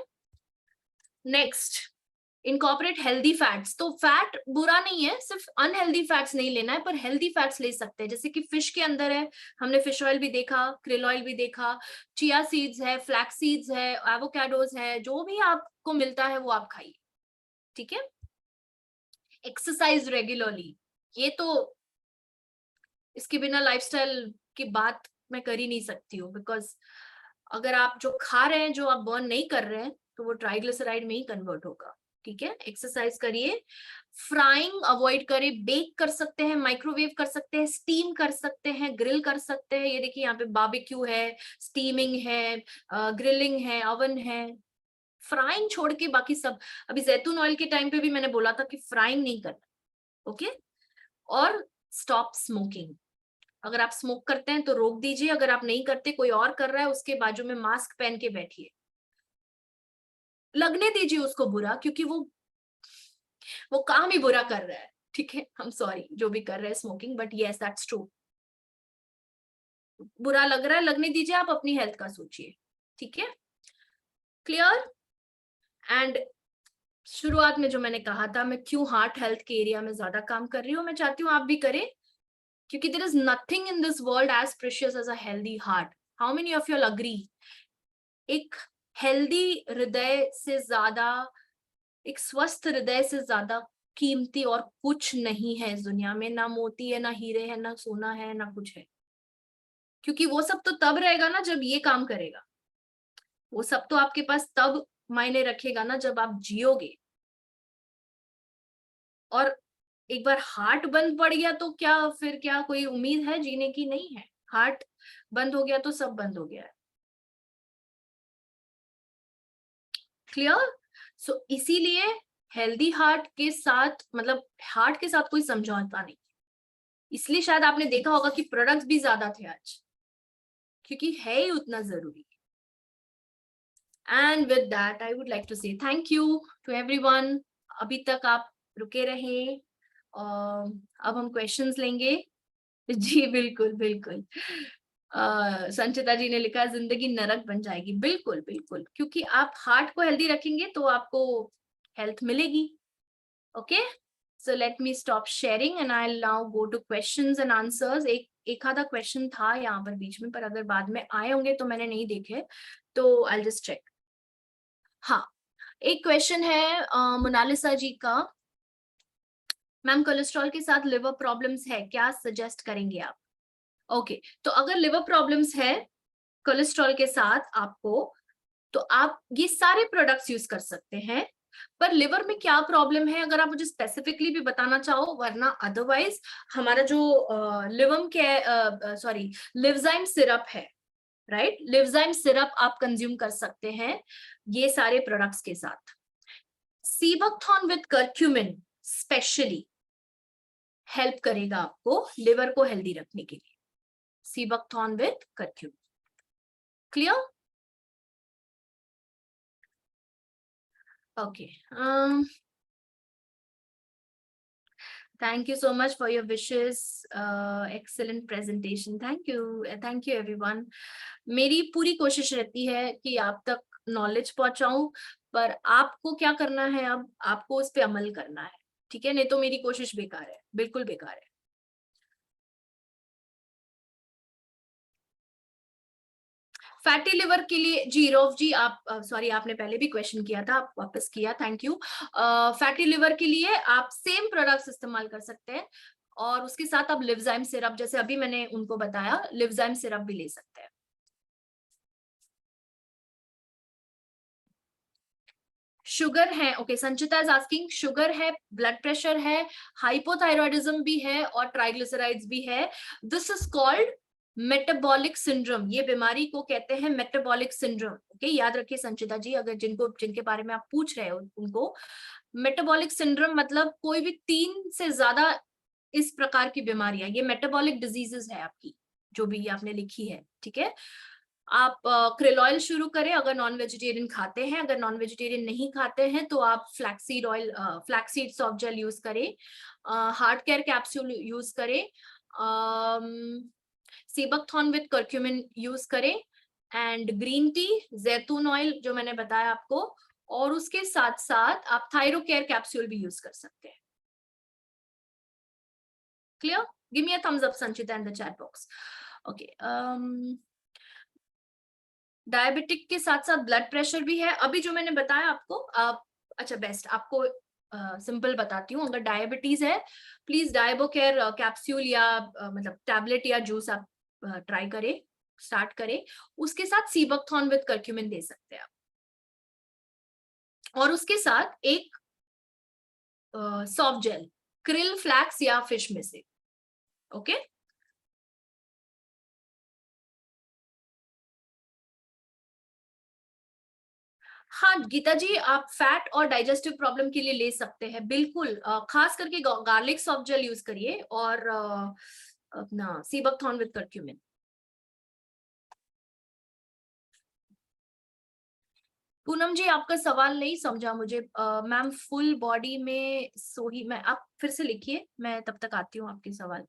Next, incorporate healthy fats. तो फैट बुरा नहीं है, सिर्फ अनहेल्दी फैट्स नहीं लेना है, पर हेल्दी फैट्स ले सकते हैं, जैसे कि फिश के अंदर है, हमने फिश ऑयल भी देखा, क्रिल ऑयल भी देखा, चिया सीड्स है, फ्लैक्स सीड्स है, एवोकाडोज है, जो भी आपको मिलता है वो आप खाइए, ठीक है? एक्सरसाइज रेगुलरली, ये तो इसके बिना लाइफस्टाइल की बात मैं कर ही नहीं सकती हूँ, बिकॉज अगर आप जो खा रहे हैं, जो आप बर्न नहीं कर रहे हैं, तो वो ट्राइग्लिसराइड में ही कन्वर्ट होगा, ठीक है? एक्सरसाइज करिए, फ्राइंग अवॉइड करें, बेक कर सकते हैं, माइक्रोवेव कर सकते हैं, स्टीम कर सकते हैं, ग्रिल कर सकते हैं। ये देखिए यहाँ पे बारबेक्यू है, स्टीमिंग है, ग्रिलिंग है, ओवन है। फ्राइंग छोड़ के बाकी सब, अभी जैतून ऑयल के टाइम पे भी मैंने बोला था कि फ्राइंग नहीं करना, ओके? और स्टॉप स्मोकिंग। अगर आप स्मोक करते हैं तो रोक दीजिए, अगर आप नहीं करते, कोई और कर रहा है उसके बाजू में मास्क पहन के बैठिए, लगने दीजिए उसको बुरा, क्योंकि वो काम ही बुरा कर रहा है, ठीक है? हम सॉरी जो भी कर रहे हैं smoking, but yes that's true, बुरा लग रहा है, लगने दीजिए, आप अपनी हेल्थ का सोचिए, ठीक है? क्लियर? एंड शुरुआत में जो मैंने कहा था, मैं क्यों हार्ट हेल्थ के एरिया में ज्यादा काम कर रही हूँ, मैं चाहती हूँ आप भी करें, क्योंकि there is nothing in this world as precious as a healthy heart. How many of you agree? एक हेल्दी हृदय से ज्यादा, एक स्वस्थ हृदय से ज्यादा कीमती और कुछ नहीं है इस दुनिया में, ना मोती है, ना हीरे है, ना सोना है, ना कुछ है, क्योंकि वो सब तो तब रहेगा ना जब ये काम करेगा, वो सब तो आपके पास तब मायने रखेगा ना जब आप जियोगे। और एक बार हार्ट बंद पड़ गया तो क्या, फिर क्या कोई उम्मीद है जीने की? नहीं है। हार्ट बंद हो गया तो सब बंद हो गया है। क्लियर? सो इसीलिए हेल्दी हार्ट के साथ, मतलब हार्ट के साथ कोई समझौता नहीं, इसलिए शायद आपने देखा होगा कि प्रोडक्ट्स भी ज्यादा थे आज, क्योंककि है ही उतना जरूरी। And with that I would like to say thank you to everyone. अभी तक आप रुके रहे, अब हम क्वेश्चंस लेंगे। जी बिल्कुल बिल्कुल। संचिता जी ने लिखा जिंदगी नरक बन जाएगी, बिल्कुल बिल्कुल, क्योंकि आप हार्ट को हेल्दी रखेंगे तो आपको हेल्थ मिलेगी, okay? So let me stop sharing and I now go two questions and answers. एक आधा क्वेश्चन था यहाँ पर बीच में, पर अगर बाद में आए होंगे तो मैंने नहीं देखे, तो आई जस्ट चेक। हाँ, एक क्वेश्चन है मोनालिसा जी का, मैम कोलेस्ट्रॉल के साथ लिवर प्रॉब्लम्स है, क्या सजेस्ट करेंगे आप? ओके, तो अगर लिवर प्रॉब्लम्स है कोलेस्ट्रॉल के साथ आपको, तो आप ये सारे प्रोडक्ट्स यूज कर सकते हैं। पर लिवर में क्या प्रॉब्लम है अगर आप मुझे स्पेसिफिकली भी बताना चाहो, वरना अदरवाइज हमारा जो लिवम के सॉरी लिवजाइम सिरप है, राइट, लिवजाइम सिरप आप कंज्यूम कर सकते हैं ये सारे प्रोडक्ट्स के साथ। Seabuckthorn with curcumin specially help करेगा आपको लिवर को हेल्दी रखने के लिए। Seabuckthorn with curcumin, clear? Okay, thank you so much for your wishes, excellent presentation, thank you everyone। मेरी पूरी कोशिश रहती है कि आप तक नॉलेज पहुंचाऊं, पर आपको क्या करना है, अब आपको उस पे अमल करना है, ठीक है, नहीं तो मेरी कोशिश बेकार है, बिल्कुल बेकार है। फैटी लिवर के लिए जी रौफ जी, आप सॉरी आपने पहले भी क्वेश्चन किया था, आप वापस किया, थैंक यू। फैटी लिवर के लिए आप सेम प्रोडक्ट्स इस्तेमाल कर सकते हैं, और उसके साथ आप लिवजाइम सिरप, जैसे अभी मैंने उनको बताया, लिवजाइम सिरप भी ले सकते हैं। शुगर है, okay, Sanchita is asking, sugar है, ब्लड प्रेशर है, हाइपोथायरॉयडिज्म भी है, और ट्राइग्लिसराइड्स भी है। This is called metabolic syndrome, ये बीमारी को कहते हैं मेटाबॉलिक सिंड्रोम। ओके, याद रखिए संचिता जी, अगर जिनके बारे में आप पूछ रहे हो उनको, मेटाबॉलिक सिंड्रोम मतलब कोई भी 3 से ज्यादा इस प्रकार की बीमारियां, ये मेटाबॉलिक डिजीजेस है आपकी, जो भी आपने लिखी है, ठीक है। आप क्रिल ऑयल शुरू करें अगर नॉन वेजिटेरियन खाते हैं, अगर नॉन वेजिटेरियन नहीं खाते हैं तो आप flaxseed oil, flaxseed soft gel use करें, हार्ट केयर कैप्सूल यूज करें, सीबकथॉर्न विद कर्क्यूमिन यूज करें, एंड ग्रीन टी, जैतून ऑयल जो मैंने बताया आपको, और उसके साथ साथ आप थायरो केयर कैप्सूल भी यूज कर सकते हैं। Clear? Give me a thumbs up Sanchita in the chat box. Okay, diabetic के साथ साथ ब्लड प्रेशर भी है, अभी जो मैंने बताया आपको। अच्छा, बेस्ट आपको सिंपल बताती हूँ, अगर डायबिटीज है प्लीज डायबो केयर कैप्सूल या मतलब टैबलेट या जूस आप ट्राई करें, स्टार्ट करें, उसके साथ सीबकथॉर्न विद कर्क्यूमिन दे सकते हैं आप, और उसके साथ एक सॉफ्ट जेल, क्रिल, फ्लैक्स या फिश में से। ओके, हाँ गीता जी, आप फैट और डाइजेस्टिव प्रॉब्लम के लिए ले सकते हैं, बिल्कुल, खास करके गार्लिक सॉफ्ट जेल यूज करिए, और अपना सीबकथॉर्न विद कर्क्यूमिन। पूनम जी, आपका सवाल नहीं समझा मुझे मैम, फुल बॉडी में सोही, मैं, आप फिर से लिखिए, मैं तब तक आती हूँ आपके सवाल।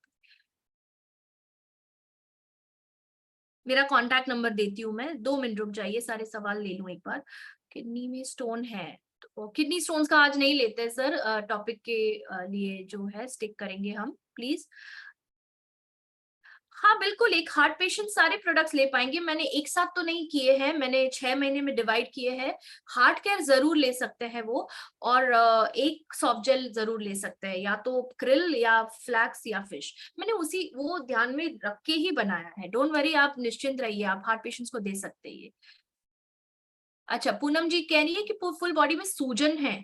मेरा कांटेक्ट नंबर देती हूँ मैं, 2 मिनट रुक जाइए, सारे सवाल ले लूं एक बार। किडनी में स्टोन है, तो किडनी स्टोन्स का आज नहीं लेते सर, टॉपिक के लिए जो है स्टिक करेंगे हम, प्लीज। हाँ बिल्कुल, एक हार्ट पेशेंट सारे प्रोडक्ट्स ले पाएंगे, मैंने एक साथ तो नहीं किए हैं, मैंने 6 महीने में डिवाइड किए हैं। हार्ट केयर जरूर ले सकते हैं वो, और एक सॉफ्ट जेल जरूर ले सकते हैं, या तो क्रिल या फ्लैक्स या फिश, मैंने उसी वो ध्यान में रख के ही बनाया है, डोंट वरी, आप निश्चिंत रहिए, आप हार्ट पेशेंट्स को दे सकते हैं ये। अच्छा, पूनम जी कह रही है कि फुल बॉडी में सूजन है।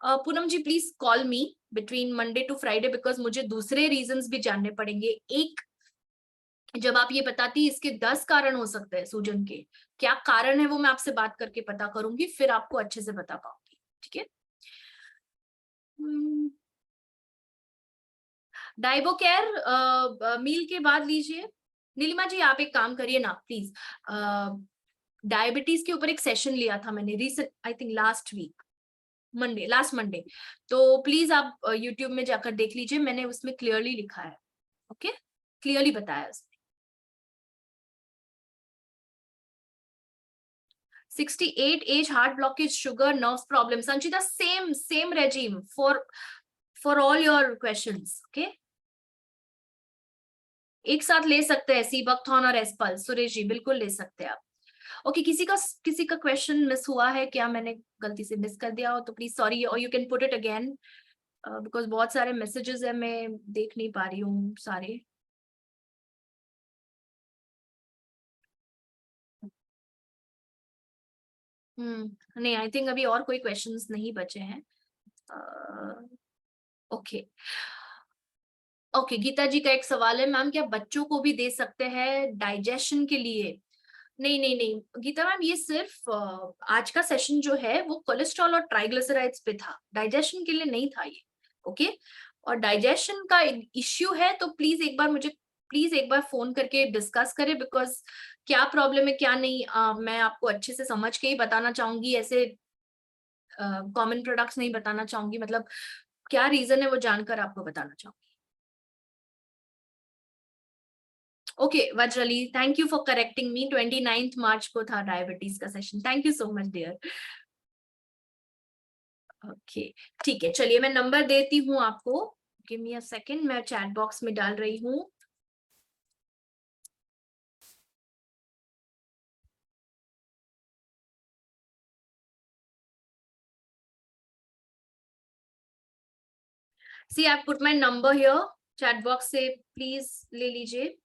Poonam ji please call me between Monday to Friday, because मुझे दूसरे रीजंस भी जानने पड़ेंगे। एक, जब आप ये बताती इसके 10 कारण हो सकते हैं सूजन के, क्या कारण है वो मैं आपसे बात करके पता करूंगी, फिर आपको अच्छे से बता पाऊंगी, ठीक है। डाइबो केयर मील के बाद लीजिए। नीलिमा जी आप एक काम करिए ना प्लीज, डायबिटीज के ऊपर एक सेशन लिया था मैंने recent, I think last week, Monday, last Monday, तो प्लीज आप यूट्यूब में जाकर देख लीजिए, मैंने उसमें क्लियरली लिखा है, ओके, क्लियरली बताया उसमें। 68 age, heart blockage, sugar, nerves problem, Sanchita same regime for all your questions, okay. एक साथ ले सकते हैं सीबकथॉर्न और एस्पल, सुरेश जी बिल्कुल ले सकते हैं आप। ओके, किसी का क्वेश्चन मिस हुआ है क्या? मैंने गलती से मिस कर दिया हो तो प्लीज सॉरी, और you can put it again, because बहुत सारे मैसेजेस है, मैं देख नहीं पा रही हूँ सारे। नहीं, आई थिंक अभी और कोई क्वेश्चंस नहीं बचे हैं। ओके ओके, गीता जी का एक सवाल है, मैम क्या बच्चों को भी दे सकते हैं डाइजेशन के लिए? नहीं नहीं नहीं गीता मैम, ये सिर्फ आज का सेशन जो है वो कोलेस्ट्रॉल और ट्राइग्लिसराइड्स पे था, डाइजेशन के लिए नहीं था ये। ओके, और डाइजेशन का इश्यू है तो प्लीज एक बार फोन करके डिस्कस करें, बिकॉज क्या प्रॉब्लम है क्या नहीं, मैं आपको अच्छे से समझ के ही बताना चाहूंगी, ऐसे कॉमन प्रोडक्ट्स नहीं बताना चाहूंगी, मतलब क्या रीजन है वो जानकर आपको बताना चाहूंगी। ओके वज्रली, thank you for correcting me, 29 March को था डायबिटीज का session, thank you so much dear. Okay ठीक है, चलिए मैं नंबर देती हूँ आपको, गिव मी अ सेकंड, मैं चैट बॉक्स में डाल रही हूँ। See I put my number here, chat box से प्लीज ले लीजिए।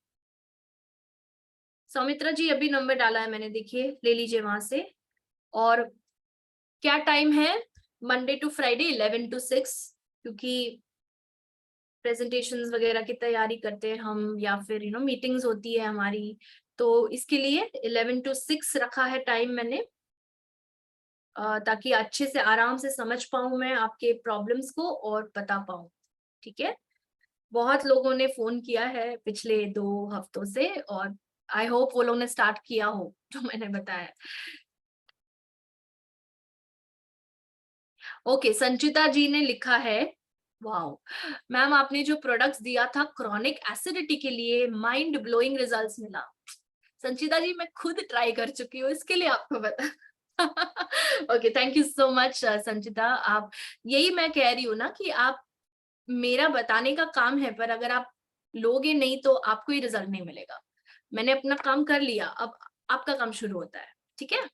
सौमित्रा जी अभी नंबर डाला है मैंने, देखिए ले लीजिए वहां से। और क्या टाइम है? मंडे टू फ्राइडे 11 to 6, क्योंकि प्रेजेंटेशंस वगैरह की तैयारी करते हैं हम, या फिर मीटिंग्स होती है हमारी, तो इसके लिए 11 to 6 रखा है टाइम मैंने, ताकि अच्छे से आराम से समझ पाऊं मैं आपके प्रॉब्लम्स को और बता पाऊं। ठीक है, बहुत लोगों ने फोन किया है पिछले 2 हफ्तों से, और आई होप वो लोगों ने स्टार्ट किया हो जो मैंने बताया। ओके, संचिता जी ने लिखा है, वाओ मैम आपने जो प्रोडक्ट्स दिया था क्रॉनिक एसिडिटी के लिए, माइंड ब्लोइंग रिजल्ट्स मिला। संचिता जी मैं खुद ट्राई कर चुकी हूँ, इसके लिए आपको बता okay thank you so much Sanchita. आप, यही मैं कह रही हूँ ना कि आप, मेरा बताने का काम है, पर अगर आप लोगे नहीं तो आपको ही रिजल्ट नहीं मिलेगा। मैंने अपना काम कर लिया, अब आपका काम शुरू होता है। ठीक है,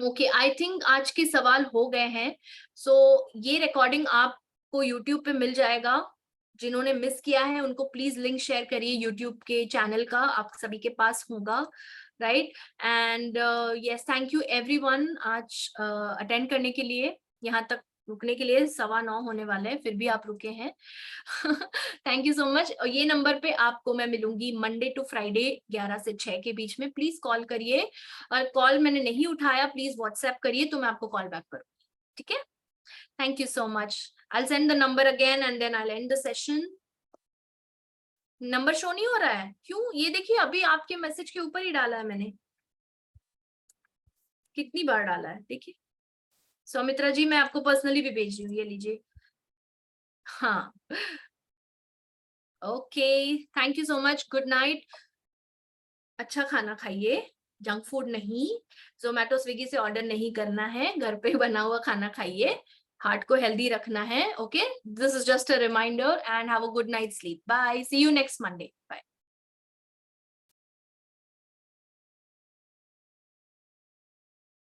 ओके आई थिंक आज के सवाल हो गए हैं। सो ये रिकॉर्डिंग आपको यूट्यूब पे मिल जाएगा, जिन्होंने मिस किया है उनको प्लीज लिंक शेयर करिए यूट्यूब के चैनल का, आप सभी के पास होगा, right? And yes, thank you everyone आज अटेंड करने के लिए, यहाँ तक रुकने के लिए, 9:15 होने वाले हैं फिर भी आप रुके हैं थैंक यू सो मच। और ये नंबर पे आपको मैं मिलूंगी मंडे टू फ्राइडे 11 से 6 के बीच में, प्लीज कॉल करिए, और कॉल मैंने नहीं उठाया प्लीज व्हाट्सएप करिए तो मैं आपको कॉल बैक करूंगी। ठीक है, thank you so much, I send the number again and then I end the session. Number show नहीं हो रहा है क्यों? ये देखिए अभी आपके मैसेज के ऊपर ही डाला है मैंने, कितनी बार डाला है देखिए। सौमित्रा जी मैं आपको पर्सनली भी भेज रही हूँ, ये लीजिए। हाँ okay, thank you so much, good night. अच्छा खाना खाइए, जंक फूड नहीं, जोमेटो स्विगी से ऑर्डर नहीं करना है, घर पे बना हुआ खाना खाइए, हार्ट को हेल्दी रखना है। Okay, this is just a reminder and have a good night sleep, bye, see you next Monday, bye.